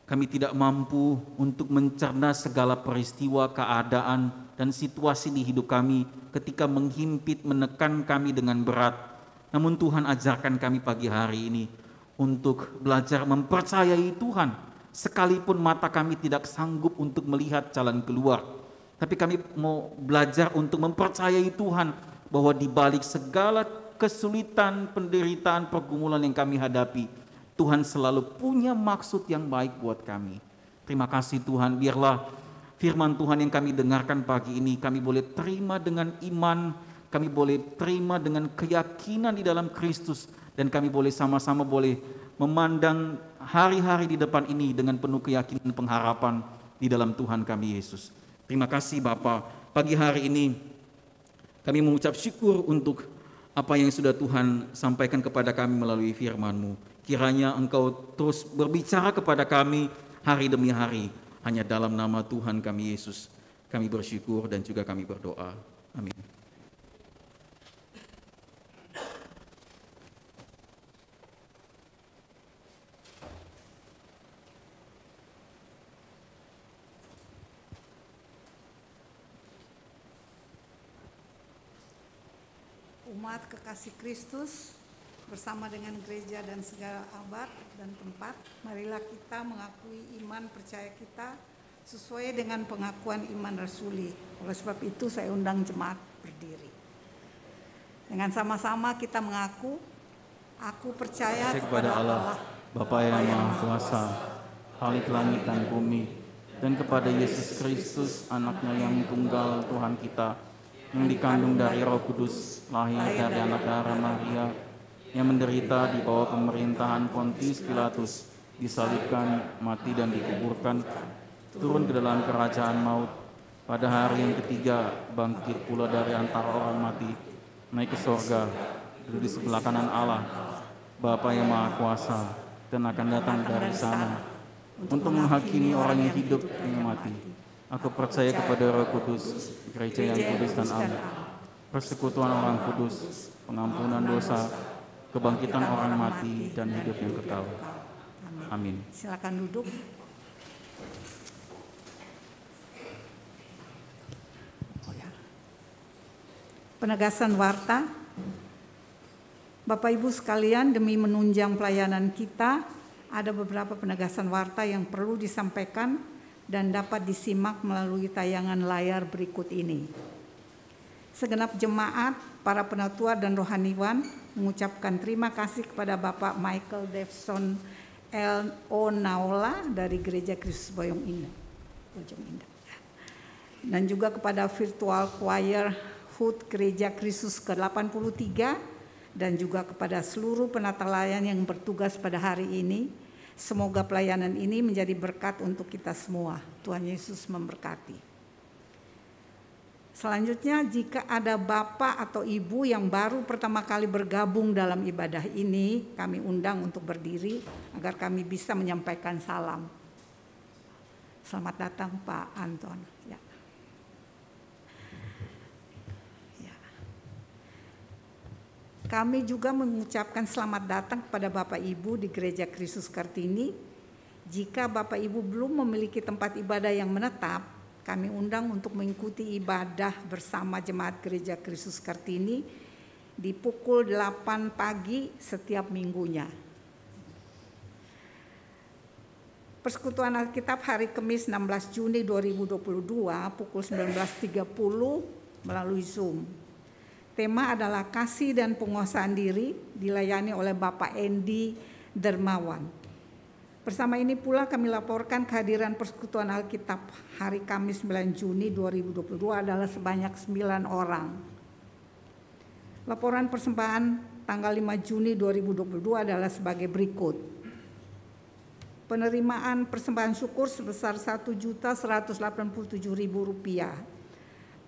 kami tidak mampu untuk mencerna segala peristiwa, keadaan, dan situasi di hidup kami ketika menghimpit, menekan kami dengan berat. Namun Tuhan ajarkan kami pagi hari ini untuk belajar mempercayai Tuhan, sekalipun mata kami tidak sanggup untuk melihat jalan keluar. Tapi kami mau belajar untuk mempercayai Tuhan bahwa di balik segala kesulitan, penderitaan, pergumulan yang kami hadapi, Tuhan selalu punya maksud yang baik buat kami. Terima kasih Tuhan, biarlah firman Tuhan yang kami dengarkan pagi ini kami boleh terima dengan iman, kami boleh terima dengan keyakinan di dalam Kristus, dan kami boleh sama-sama boleh memandang hari-hari di depan ini dengan penuh keyakinan pengharapan di dalam Tuhan kami Yesus. Terima kasih Bapa, pagi hari ini kami mengucap syukur untuk apa yang sudah Tuhan sampaikan kepada kami melalui firman-Mu. Kiranya Engkau terus berbicara kepada kami hari demi hari. Hanya dalam nama Tuhan kami Yesus kami bersyukur dan juga kami berdoa. Amin. Umat kekasih Kristus bersama dengan gereja dan segala abad dan tempat, marilah kita mengakui iman percaya kita sesuai dengan pengakuan iman rasuli. Oleh sebab itu saya undang jemaat berdiri. Dengan sama-sama kita mengaku, aku percaya kepada Allah, Bapa yang Maha Kuasa, Khalik langit dan bumi, dan kepada Yesus Kristus, anaknya yang tunggal Tuhan kita, yang dikandung dari Roh Kudus, lahir dari anak darah Maria, yang menderita di bawah pemerintahan Pontius Pilatus, disalibkan, mati dan dikuburkan, turun ke dalam kerajaan maut, pada hari yang ketiga bangkit pula dari antara orang mati, naik ke sorga, duduk di sebelah kanan Allah, Bapa yang Maha Kuasa, dan akan datang dari sana untuk menghakimi orang yang hidup dan yang mati. Aku percaya kepada Roh Kudus, gereja yang kudus dan am, persekutuan orang kudus, pengampunan dosa, kebangkitan orang mati, dan hidup yang kekal. Amin. Silakan duduk. Penegasan warta. Bapak Ibu sekalian, demi menunjang pelayanan kita, ada beberapa penegasan warta yang perlu disampaikan dan dapat disimak melalui tayangan layar berikut ini. Segenap jemaat, para penatua dan rohaniwan mengucapkan terima kasih kepada Bapak Michael Devson L.O. Naola dari Gereja Kristus Bojong Indah. Dan juga kepada virtual choir HUT Gereja Kristus ke-83 dan juga kepada seluruh penata layan yang bertugas pada hari ini. Semoga pelayanan ini menjadi berkat untuk kita semua. Tuhan Yesus memberkati. Selanjutnya, jika ada bapak atau ibu yang baru pertama kali bergabung dalam ibadah ini, kami undang untuk berdiri agar kami bisa menyampaikan salam. Selamat datang Pak Anton. Ya. Kami juga mengucapkan selamat datang kepada Bapak Ibu di Gereja Kristus Kartini. Jika Bapak Ibu belum memiliki tempat ibadah yang menetap, kami undang untuk mengikuti ibadah bersama jemaat Gereja Kristus Kartini di pukul 8 pagi setiap minggunya. Persekutuan Alkitab hari Kamis 16 Juni 2022 pukul 19.30 melalui Zoom. Tema adalah kasih dan penguasaan diri, dilayani oleh Bapak Endi Dermawan. Bersama ini pula kami laporkan kehadiran Persekutuan Alkitab hari Kamis 9 Juni 2022 adalah sebanyak 9 orang. Laporan persembahan tanggal 5 Juni 2022 adalah sebagai berikut. Penerimaan persembahan syukur sebesar Rp1.187.000.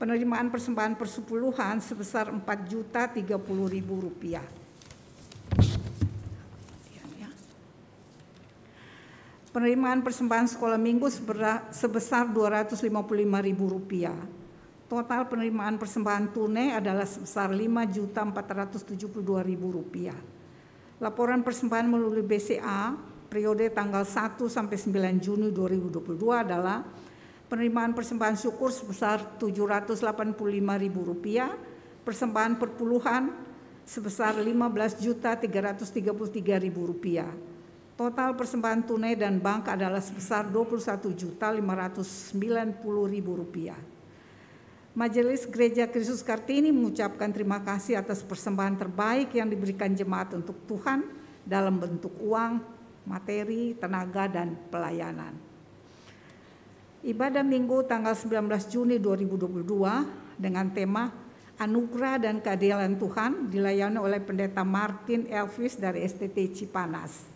Penerimaan persembahan persepuluhan sebesar Rp4.030.000. Penerimaan persembahan sekolah minggu sebesar Rp255.000. Total penerimaan persembahan tunai adalah sebesar Rp5.472.000. Laporan persembahan melalui BCA periode tanggal 1 sampai 9 Juni 2022 adalah penerimaan persembahan syukur sebesar Rp785.000, persembahan perpuluhan sebesar Rp15.333.000, Total persembahan tunai dan bank adalah sebesar Rp21.590.000. Majelis Gereja Kristus Kartini mengucapkan terima kasih atas persembahan terbaik yang diberikan jemaat untuk Tuhan dalam bentuk uang, materi, tenaga, dan pelayanan. Ibadah Minggu tanggal 19 Juni 2022 dengan tema Anugerah dan Keadilan Tuhan dilayani oleh Pendeta Martin Elvis dari STT Cipanas.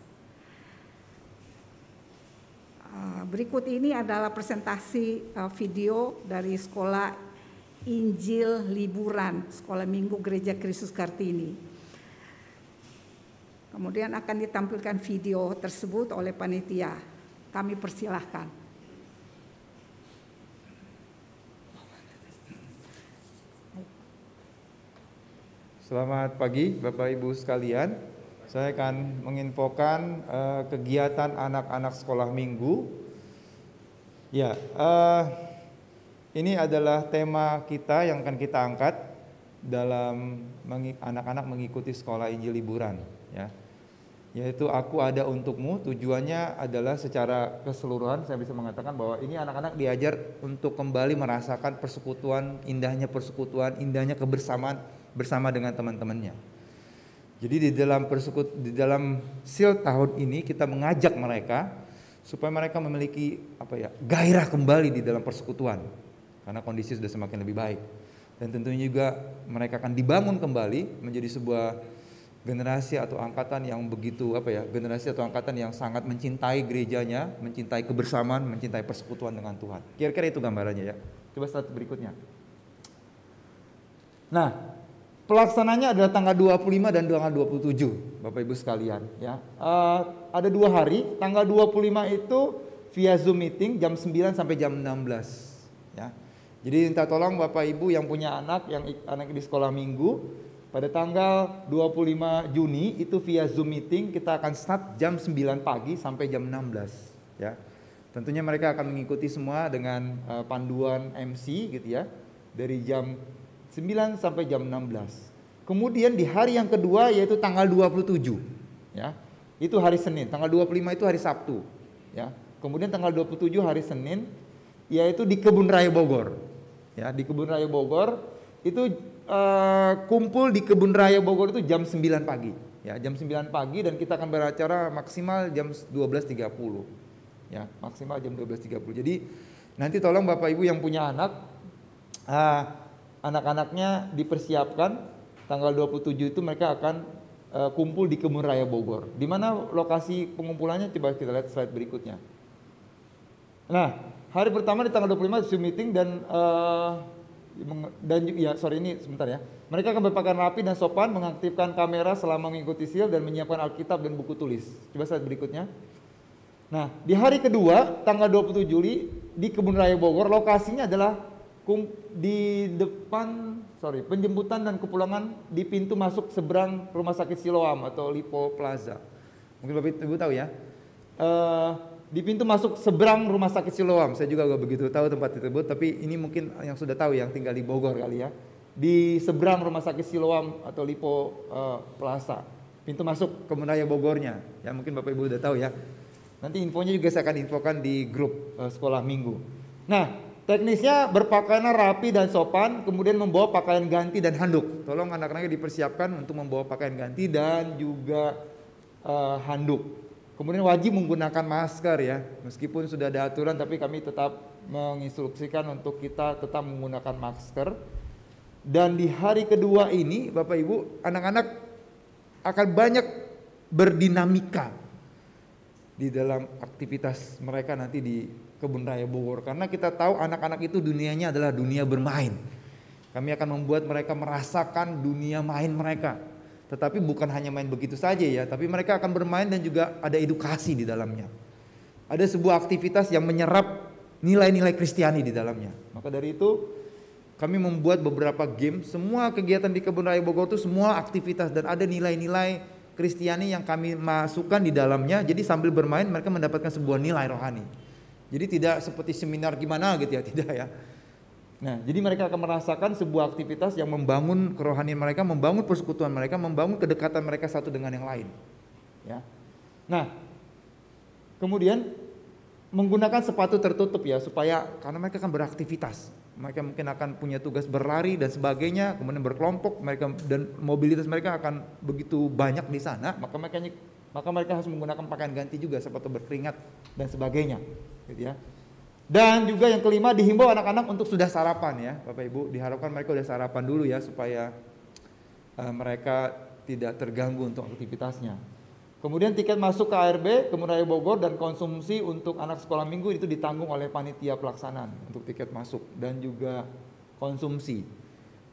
Berikut ini adalah presentasi video dari Sekolah Injil Liburan, Sekolah Minggu Gereja Kristus Kartini. Kemudian akan ditampilkan video tersebut oleh panitia. Kami persilahkan. Selamat pagi Bapak Ibu sekalian. Saya akan menginfokan kegiatan anak-anak sekolah minggu. Ya, ini adalah tema kita yang akan kita angkat dalam anak-anak mengikuti sekolah Injil liburan, ya. Yaitu Aku Ada Untukmu. Tujuannya adalah secara keseluruhan saya bisa mengatakan bahwa ini anak-anak diajar untuk kembali merasakan persekutuan, indahnya kebersamaan bersama dengan teman-temannya. Jadi di dalam SIL tahun ini kita mengajak mereka supaya mereka memiliki gairah kembali di dalam persekutuan karena kondisi sudah semakin lebih baik. Dan tentunya juga mereka akan dibangun kembali menjadi sebuah generasi atau angkatan yang sangat mencintai gerejanya, mencintai kebersamaan, mencintai persekutuan dengan Tuhan. Kira-kira itu gambarannya ya. Coba slide berikutnya. Nah, pelaksananya adalah tanggal 25 dan tanggal 27, Bapak Ibu sekalian. Ya, ada 2 hari. Tanggal 25 itu via Zoom meeting jam 9 sampai jam 16. Ya, jadi minta tolong Bapak Ibu yang punya anak di sekolah minggu, pada tanggal 25 Juni itu via Zoom meeting kita akan start jam 9 pagi sampai jam 16. Ya, tentunya mereka akan mengikuti semua dengan panduan MC gitu ya, dari jam 9 sampai jam 16. Kemudian di hari yang kedua yaitu tanggal 27, ya. Itu hari Senin. Tanggal 25 itu hari Sabtu, ya. Kemudian tanggal 27 hari Senin yaitu di Kebun Raya Bogor. Ya, di Kebun Raya Bogor itu kumpul di Kebun Raya Bogor itu jam 9 pagi. Ya, jam 9 pagi dan kita akan beracara maksimal jam 12.30. Ya, maksimal jam 12.30. Jadi nanti tolong Bapak Ibu yang punya anak-anaknya dipersiapkan tanggal 27 itu mereka akan kumpul di Kebun Raya Bogor. Di mana lokasi pengumpulannya? Coba kita lihat slide berikutnya. Nah, hari pertama di tanggal 25 Zoom meeting mereka akan berpakaian rapi dan sopan, mengaktifkan kamera selama mengikuti SIL dan menyiapkan Alkitab dan buku tulis. Coba slide berikutnya. Nah, di hari kedua tanggal 27 Juli di Kebun Raya Bogor, lokasinya adalah di depan penjemputan dan kepulangan di pintu masuk seberang Rumah Sakit Siloam atau Lipo Plaza. Mungkin Bapak Ibu tahu ya. Di pintu masuk seberang Rumah Sakit Siloam. Saya juga gak begitu tahu tempat tersebut, tapi ini mungkin yang sudah tahu yang tinggal di Bogor kali ya. Di seberang Rumah Sakit Siloam atau Lipo Plaza. Pintu masuk Kebun Raya Bogornya. Ya mungkin Bapak Ibu udah tahu ya. Nanti infonya juga saya akan infokan di grup sekolah minggu. Nah, teknisnya berpakaian rapi dan sopan, kemudian membawa pakaian ganti dan handuk. Tolong anak-anaknya dipersiapkan untuk membawa pakaian ganti dan juga handuk. Kemudian wajib menggunakan masker ya. Meskipun sudah ada aturan, tapi kami tetap menginstruksikan untuk kita tetap menggunakan masker. Dan di hari kedua ini, Bapak Ibu, anak-anak akan banyak berdinamika di dalam aktivitas mereka nanti di Kebun Raya Bogor, karena kita tahu anak-anak itu dunianya adalah dunia bermain. Kami akan membuat mereka merasakan dunia main mereka, tetapi bukan hanya main begitu saja ya, tapi mereka akan bermain dan juga ada edukasi di dalamnya. Ada sebuah aktivitas yang menyerap nilai-nilai Kristiani di dalamnya. Maka dari itu kami membuat beberapa game. Semua kegiatan di Kebun Raya Bogor itu semua aktivitas dan ada nilai-nilai Kristiani yang kami masukkan di dalamnya. Jadi sambil bermain mereka mendapatkan sebuah nilai rohani. Jadi tidak seperti seminar gimana gitu ya, tidak ya. Nah, jadi mereka akan merasakan sebuah aktivitas yang membangun kerohanian mereka, membangun persekutuan mereka, membangun kedekatan mereka satu dengan yang lain. Ya. Nah, Kemudian menggunakan sepatu tertutup ya, supaya karena mereka akan beraktivitas. Mereka mungkin akan punya tugas berlari dan sebagainya, kemudian berkelompok, mereka dan mobilitas mereka akan begitu banyak di sana, maka mereka harus menggunakan pakaian ganti juga, sepatu berkeringat dan sebagainya, gitu ya. Dan juga yang kelima, dihimbau anak-anak untuk sudah sarapan ya, Bapak Ibu, diharapkan mereka sudah sarapan dulu ya, supaya mereka tidak terganggu untuk aktivitasnya. Kemudian tiket masuk ke ARB, Kebun Raya Bogor, dan konsumsi untuk anak sekolah minggu itu ditanggung oleh panitia pelaksanaan untuk tiket masuk dan juga konsumsi.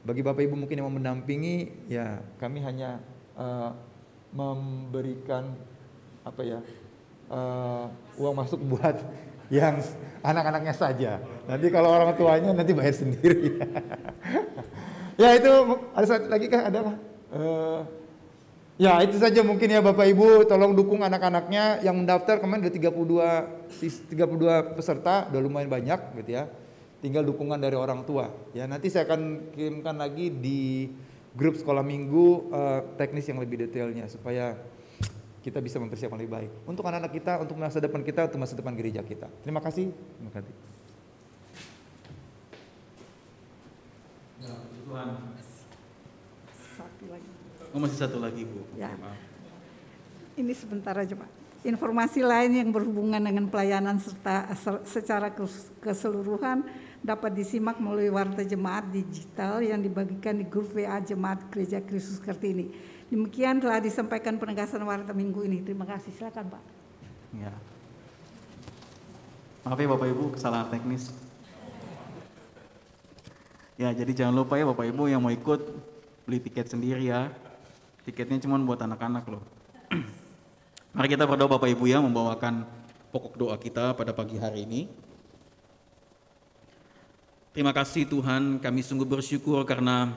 Bagi Bapak Ibu mungkin yang mau mendampingi, ya kami hanya memberikan uang masuk buat yang anak-anaknya saja. Nanti kalau orang tuanya nanti bayar sendiri. Ya itu ada satu lagi kah, ada kah? Ya itu saja mungkin ya Bapak Ibu, tolong dukung anak-anaknya yang mendaftar. Kemarin ada 32 peserta, udah lumayan banyak gitu ya. Tinggal dukungan dari orang tua. Ya nanti saya akan kirimkan lagi di grup sekolah minggu teknis yang lebih detailnya supaya kita bisa mempersiapkan lebih baik untuk anak-anak kita, untuk masa depan kita, untuk masa depan gereja kita. Terima kasih. Terima kasih. Ya, Tuhan. Satu lagi. Oh, masih satu lagi, Bu. Ya. Maaf. Ini sebentar aja Pak. Informasi lain yang berhubungan dengan pelayanan serta secara keseluruhan dapat disimak melalui warta jemaat digital yang dibagikan di grup WA Jemaat Gereja Kristus Kartini. Demikian telah disampaikan penegasan warta minggu ini. Terima kasih. Silakan Pak. Ya. Maaf ya Bapak Ibu, kesalahan teknis. Ya, jadi jangan lupa ya Bapak Ibu yang mau ikut beli tiket sendiri ya. Tiketnya cuma buat anak-anak loh. Mari kita berdoa Bapak Ibu ya, membawakan pokok doa kita pada pagi hari ini. Terima kasih Tuhan, kami sungguh bersyukur karena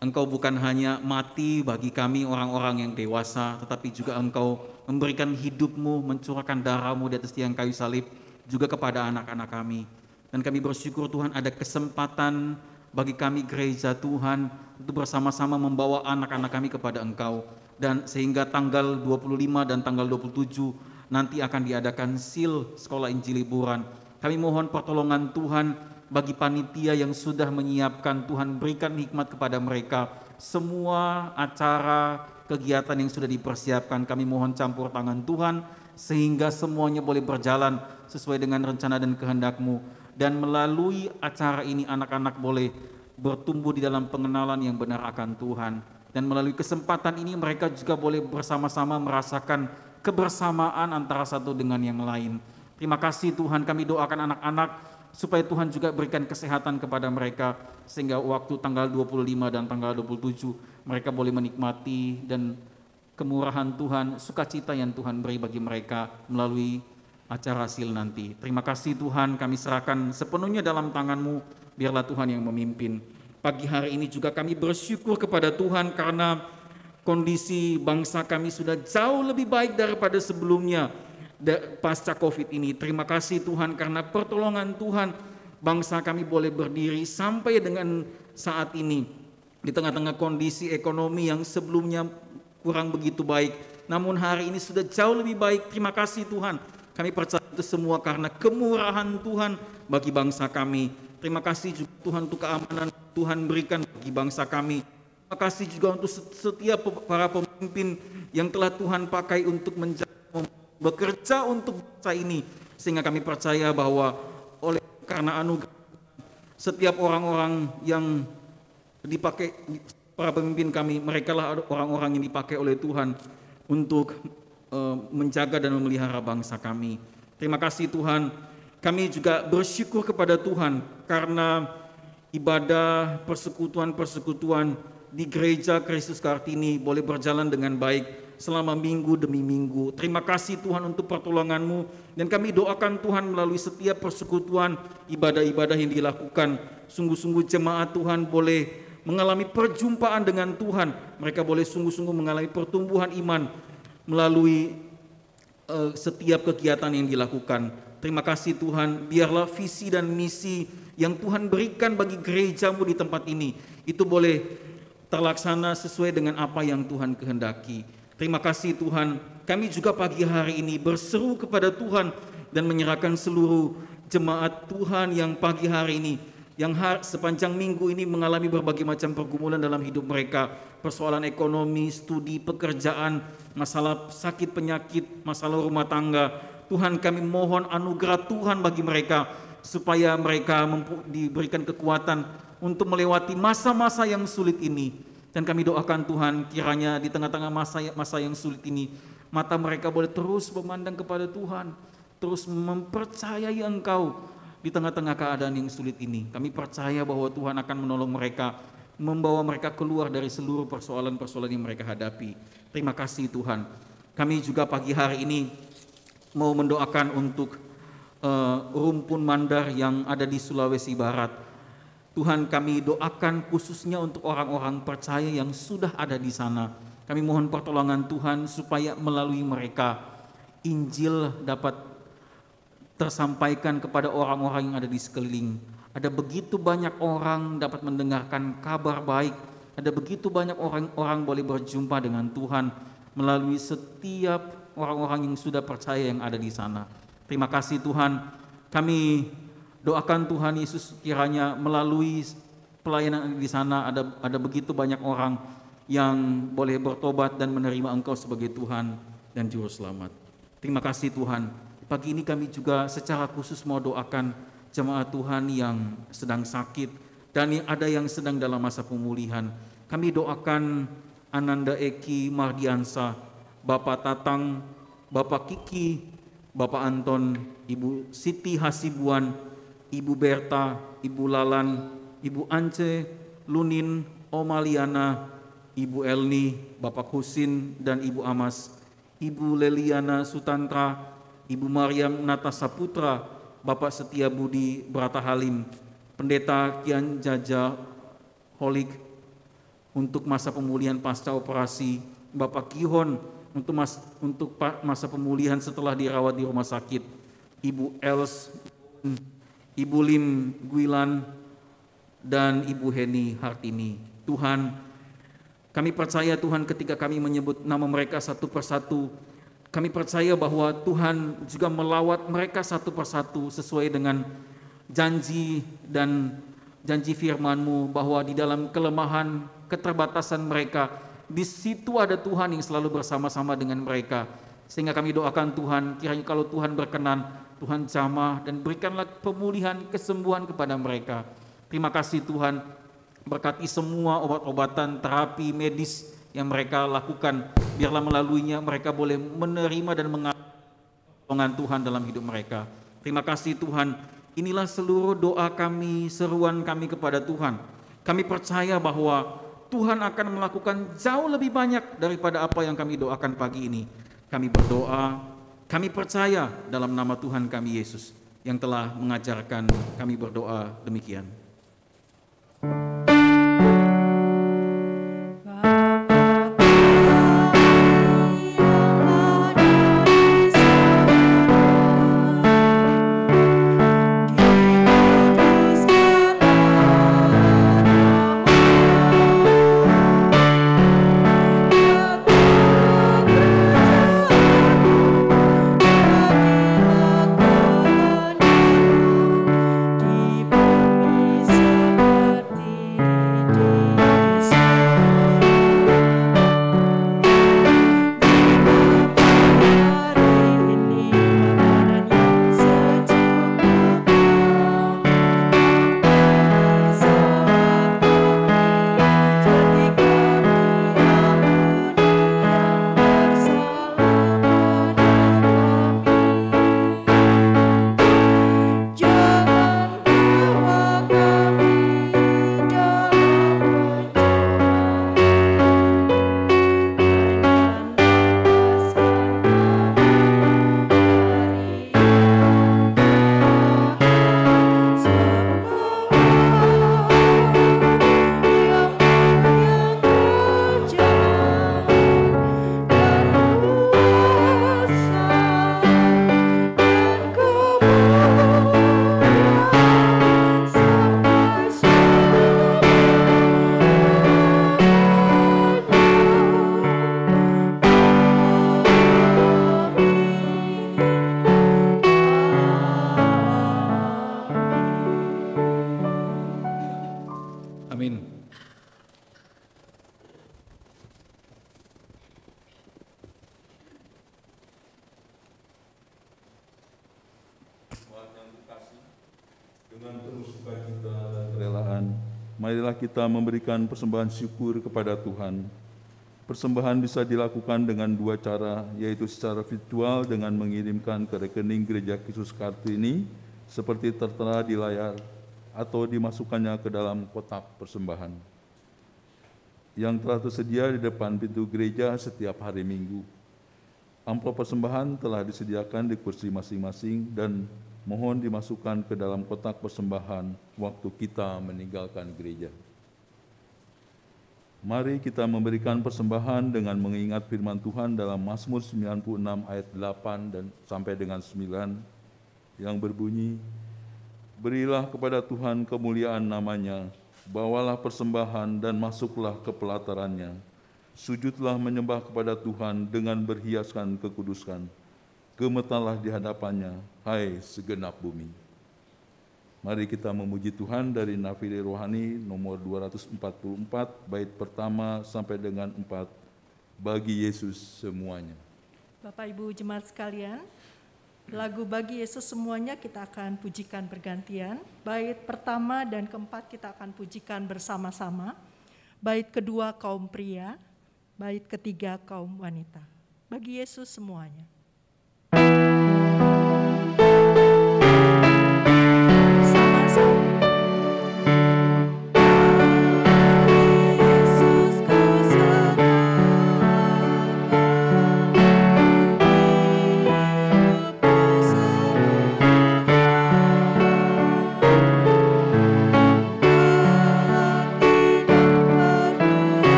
Engkau bukan hanya mati bagi kami orang-orang yang dewasa, tetapi juga Engkau memberikan hidup-Mu, mencurahkan darah-Mu di atas tiang kayu salib juga kepada anak-anak kami. Dan kami bersyukur Tuhan ada kesempatan bagi kami gereja Tuhan untuk bersama-sama membawa anak-anak kami kepada Engkau. Dan sehingga tanggal 25 dan tanggal 27 nanti akan diadakan SIL Sekolah Injil Liburan. Kami mohon pertolongan Tuhan bagi panitia yang sudah menyiapkan, Tuhan berikan hikmat kepada mereka. Semua acara kegiatan yang sudah dipersiapkan kami mohon campur tangan Tuhan sehingga semuanya boleh berjalan sesuai dengan rencana dan kehendak-Mu. Dan melalui acara ini anak-anak boleh bertumbuh di dalam pengenalan yang benar akan Tuhan. Dan melalui kesempatan ini mereka juga boleh bersama-sama merasakan kebersamaan antara satu dengan yang lain. Terima kasih Tuhan, kami doakan anak-anak supaya Tuhan juga berikan kesehatan kepada mereka sehingga waktu tanggal 25 dan tanggal 27 mereka boleh menikmati dan kemurahan Tuhan, sukacita yang Tuhan beri bagi mereka melalui acara SIL nanti. Terima kasih Tuhan, kami serahkan sepenuhnya dalam tangan-Mu, biarlah Tuhan yang memimpin. Pagi hari ini juga kami bersyukur kepada Tuhan karena kondisi bangsa kami sudah jauh lebih baik daripada sebelumnya pasca COVID ini. Terima kasih Tuhan karena pertolongan Tuhan bangsa kami boleh berdiri sampai dengan saat ini di tengah-tengah kondisi ekonomi yang sebelumnya kurang begitu baik. Namun hari ini sudah jauh lebih baik. Terima kasih Tuhan. Kami percaya itu semua karena kemurahan Tuhan bagi bangsa kami. Terima kasih juga Tuhan untuk keamanan Tuhan berikan bagi bangsa kami. Terima kasih juga untuk setiap para pemimpin yang telah Tuhan pakai untuk bekerja untuk bangsa ini. Sehingga kami percaya bahwa karena anugerah setiap orang-orang yang dipakai, para pemimpin kami, mereka lah orang-orang yang dipakai oleh Tuhan untuk menjaga dan memelihara bangsa kami. Terima kasih Tuhan. Kami juga bersyukur kepada Tuhan karena ibadah persekutuan-persekutuan di Gereja Kristus Kartini boleh berjalan dengan baik selama minggu demi minggu. Terima kasih Tuhan untuk pertolongan-Mu dan kami doakan Tuhan melalui setiap persekutuan ibadah-ibadah yang dilakukan. Sungguh-sungguh jemaat Tuhan boleh mengalami perjumpaan dengan Tuhan. Mereka boleh sungguh-sungguh mengalami pertumbuhan iman melalui setiap kegiatan yang dilakukan. Terima kasih Tuhan, biarlah visi dan misi yang Tuhan berikan bagi gereja-Mu di tempat ini, itu boleh terlaksana sesuai dengan apa yang Tuhan kehendaki. Terima kasih Tuhan, kami juga pagi hari ini berseru kepada Tuhan dan menyerahkan seluruh jemaat Tuhan yang pagi hari ini, yang sepanjang minggu ini mengalami berbagai macam pergumulan dalam hidup mereka, persoalan ekonomi, studi, pekerjaan, masalah sakit penyakit, masalah rumah tangga. Tuhan, kami mohon anugerah Tuhan bagi mereka, supaya mereka diberikan kekuatan untuk melewati masa-masa yang sulit ini. Dan kami doakan Tuhan, kiranya di tengah-tengah masa yang sulit ini, mata mereka boleh terus memandang kepada Tuhan, terus mempercayai Engkau di tengah-tengah keadaan yang sulit ini. Kami percaya bahwa Tuhan akan menolong mereka, membawa mereka keluar dari seluruh persoalan-persoalan yang mereka hadapi. Terima kasih Tuhan. Kami juga pagi hari ini mau mendoakan untuk rumpun Mandar yang ada di Sulawesi Barat. Tuhan, kami doakan khususnya untuk orang-orang percaya yang sudah ada di sana. Kami mohon pertolongan Tuhan supaya melalui mereka Injil dapat tersampaikan kepada orang-orang yang ada di sekeliling. Ada begitu banyak orang dapat mendengarkan kabar baik. Ada begitu banyak orang boleh berjumpa dengan Tuhan melalui setiap orang-orang yang sudah percaya yang ada di sana. Terima kasih Tuhan. Kami doakan Tuhan Yesus, kiranya melalui pelayanan di sana ada begitu banyak orang yang boleh bertobat dan menerima Engkau sebagai Tuhan dan Juru Selamat. Terima kasih Tuhan. Pagi ini kami juga secara khusus mau doakan jemaat Tuhan yang sedang sakit dan ada yang sedang dalam masa pemulihan. Kami doakan Ananda Eki Mardiansa, Bapak Tatang, Bapak Kiki, Bapak Anton, Ibu Siti Hasibuan, Ibu Berta, Ibu Lalan, Ibu Ance, Lunin, Omaliana, Ibu Elni, Bapak Husin dan Ibu Amas, Ibu Leliana Sutantra, Ibu Mariam Natasa Putra, Bapak Setia Budi Brata Halim, Pendeta Kian Jaja Holik untuk masa pemulihan pasca operasi, Bapak Kihon untuk masa pemulihan setelah dirawat di rumah sakit, Ibu Els, Ibu Lim Guilan, dan Ibu Heni Hartini. Tuhan, kami percaya Tuhan ketika kami menyebut nama mereka satu persatu, kami percaya bahwa Tuhan juga melawat mereka satu persatu sesuai dengan janji dan janji firman-Mu bahwa di dalam kelemahan, keterbatasan mereka, di situ ada Tuhan yang selalu bersama-sama dengan mereka. Sehingga kami doakan Tuhan, kiranya kalau Tuhan berkenan, Tuhan jamah dan berikanlah pemulihan, kesembuhan kepada mereka. Terima kasih Tuhan, berkati semua obat-obatan, terapi medis yang mereka lakukan. Biarlah melaluinya mereka boleh menerima dan mengalami pertolongan Tuhan dalam hidup mereka. Terima kasih Tuhan, inilah seluruh doa kami, seruan kami kepada Tuhan. Kami percaya bahwa Tuhan akan melakukan jauh lebih banyak daripada apa yang kami doakan pagi ini. Kami berdoa, kami percaya dalam nama Tuhan kami Yesus yang telah mengajarkan kami berdoa demikian. Di bumi Dengan penuh sukacita dan kerelaan, marilah kita memberikan persembahan syukur kepada Tuhan. Persembahan bisa dilakukan dengan dua cara, yaitu secara virtual dengan mengirimkan ke rekening Gereja Yesus Kartini seperti tertera di layar, atau dimasukkannya ke dalam kotak persembahan yang telah tersedia di depan pintu gereja setiap hari Minggu. Amplop persembahan telah disediakan di kursi masing-masing dan mohon dimasukkan ke dalam kotak persembahan waktu kita meninggalkan gereja. Mari kita memberikan persembahan dengan mengingat firman Tuhan dalam Mazmur 96 ayat 8 dan sampai dengan 9 yang berbunyi, berilah kepada Tuhan kemuliaan namanya, bawalah persembahan dan masuklah ke pelatarannya. Sujudlah menyembah kepada Tuhan dengan berhiaskan kekudusan. Gemetarlah di hadapannya, hai segenap bumi. Mari kita memuji Tuhan dari Nafiri Rohani nomor 244, bait pertama sampai dengan 4, bagi Yesus semuanya. Bapak Ibu jemaat sekalian, lagu bagi Yesus semuanya kita akan pujikan bergantian. Bait pertama dan keempat kita akan pujikan bersama-sama. Bait kedua kaum pria, bait ketiga kaum wanita. Bagi Yesus semuanya.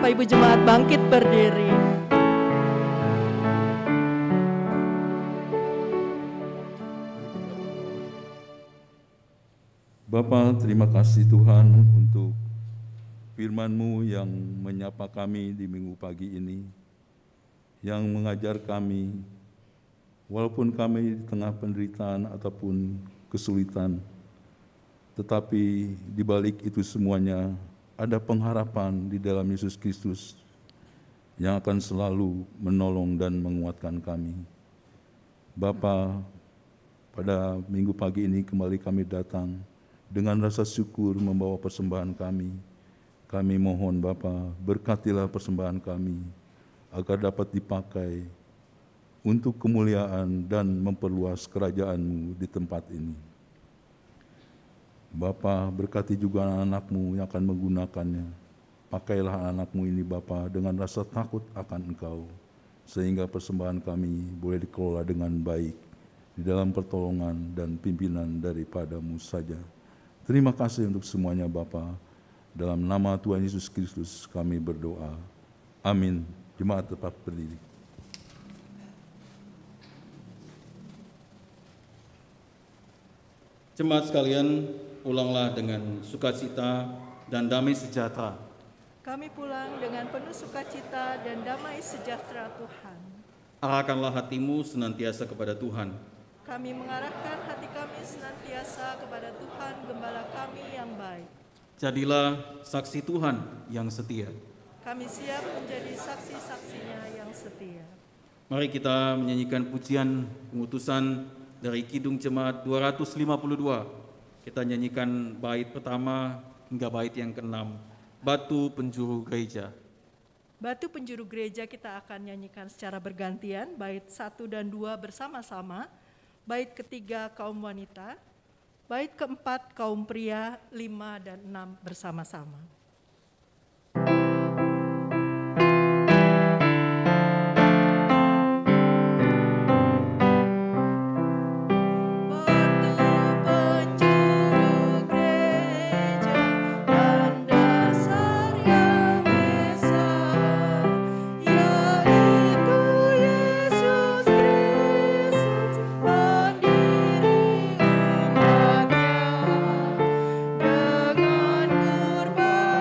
Bapak Ibu Jemaat bangkit berdiri. Bapa, terima kasih Tuhan untuk firman-Mu yang menyapa kami di minggu pagi ini, yang mengajar kami, walaupun kami di tengah penderitaan ataupun kesulitan, tetapi di balik itu semuanya ada pengharapan di dalam Yesus Kristus yang akan selalu menolong dan menguatkan kami. Bapa, pada minggu pagi ini kembali kami datang dengan rasa syukur membawa persembahan kami. Kami mohon Bapa, berkatilah persembahan kami agar dapat dipakai untuk kemuliaan dan memperluas kerajaan-Mu di tempat ini. Bapa, berkati juga anak-Mu yang akan menggunakannya. Pakailah anak-Mu ini Bapa dengan rasa takut akan Engkau, sehingga persembahan kami boleh dikelola dengan baik di dalam pertolongan dan pimpinan daripada-Mu saja. Terima kasih untuk semuanya Bapa. Dalam nama Tuhan Yesus Kristus kami berdoa. Amin. Jemaat tetap berdiri. Jemaat sekalian, pulanglah dengan sukacita dan damai sejahtera. Kami pulang dengan penuh sukacita dan damai sejahtera Tuhan. Arahkanlah hatimu senantiasa kepada Tuhan. Kami mengarahkan hati kami senantiasa kepada Tuhan, Gembala kami yang baik. Jadilah saksi Tuhan yang setia. Kami siap menjadi saksi-saksinya yang setia. Mari kita menyanyikan pujian pengutusan dari Kidung Jemaat 252. Kita nyanyikan bait pertama hingga bait yang ke-6, Batu Penjuru Gereja. Batu Penjuru Gereja kita akan nyanyikan secara bergantian, bait 1 dan 2 bersama-sama. Bait ketiga kaum wanita, bait keempat kaum pria, 5 dan 6 bersama-sama. Dengan kurban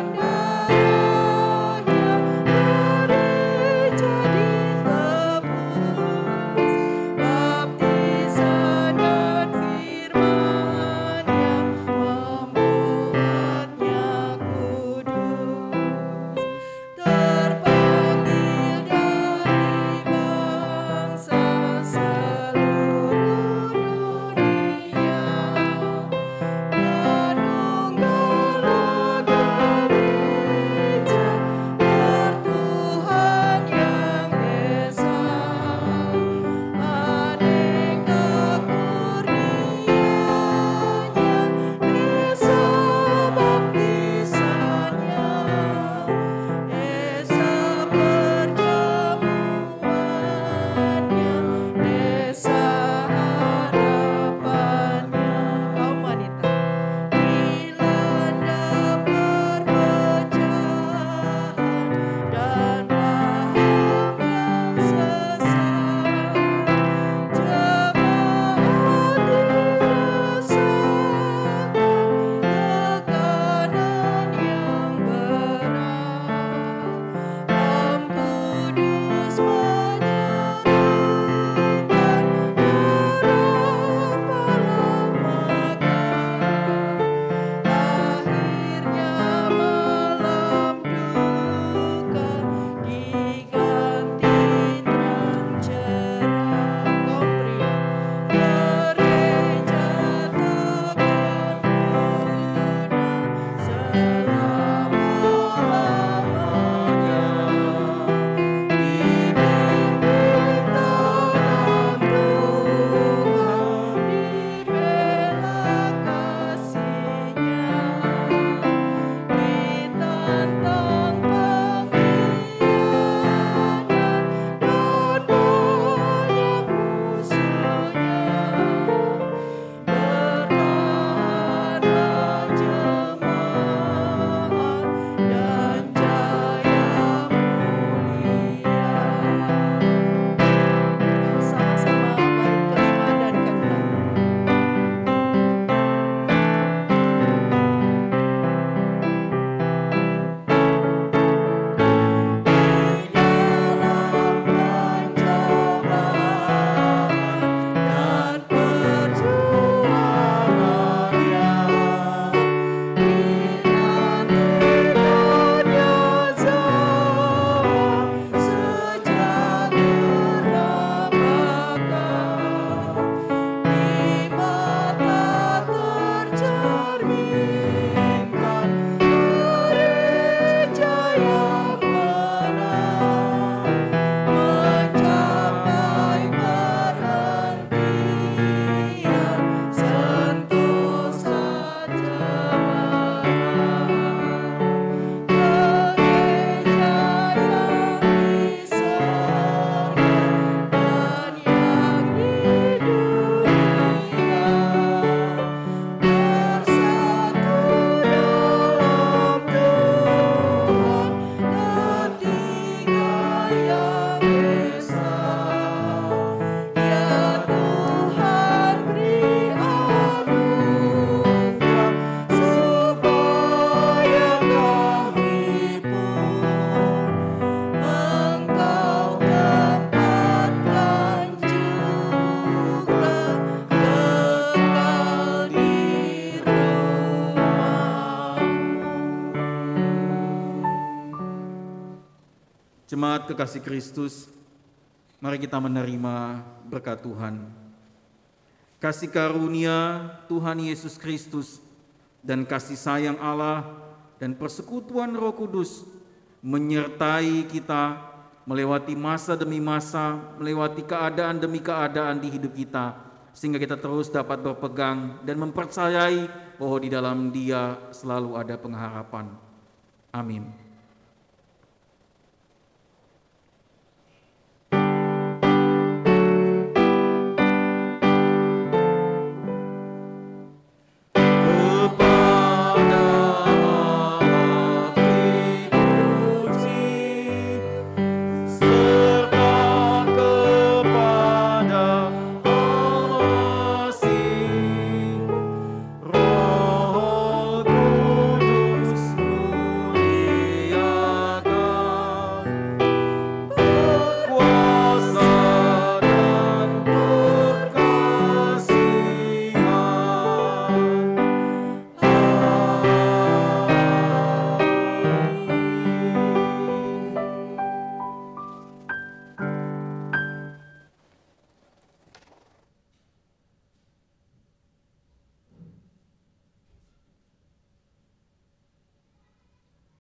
Jemaat kekasih Kristus, mari kita menerima berkat Tuhan. Kasih karunia Tuhan Yesus Kristus dan kasih sayang Allah dan persekutuan Roh Kudus menyertai kita melewati masa demi masa, melewati keadaan demi keadaan di hidup kita, sehingga kita terus dapat berpegang dan mempercayai bahwa di dalam Dia selalu ada pengharapan. Amin.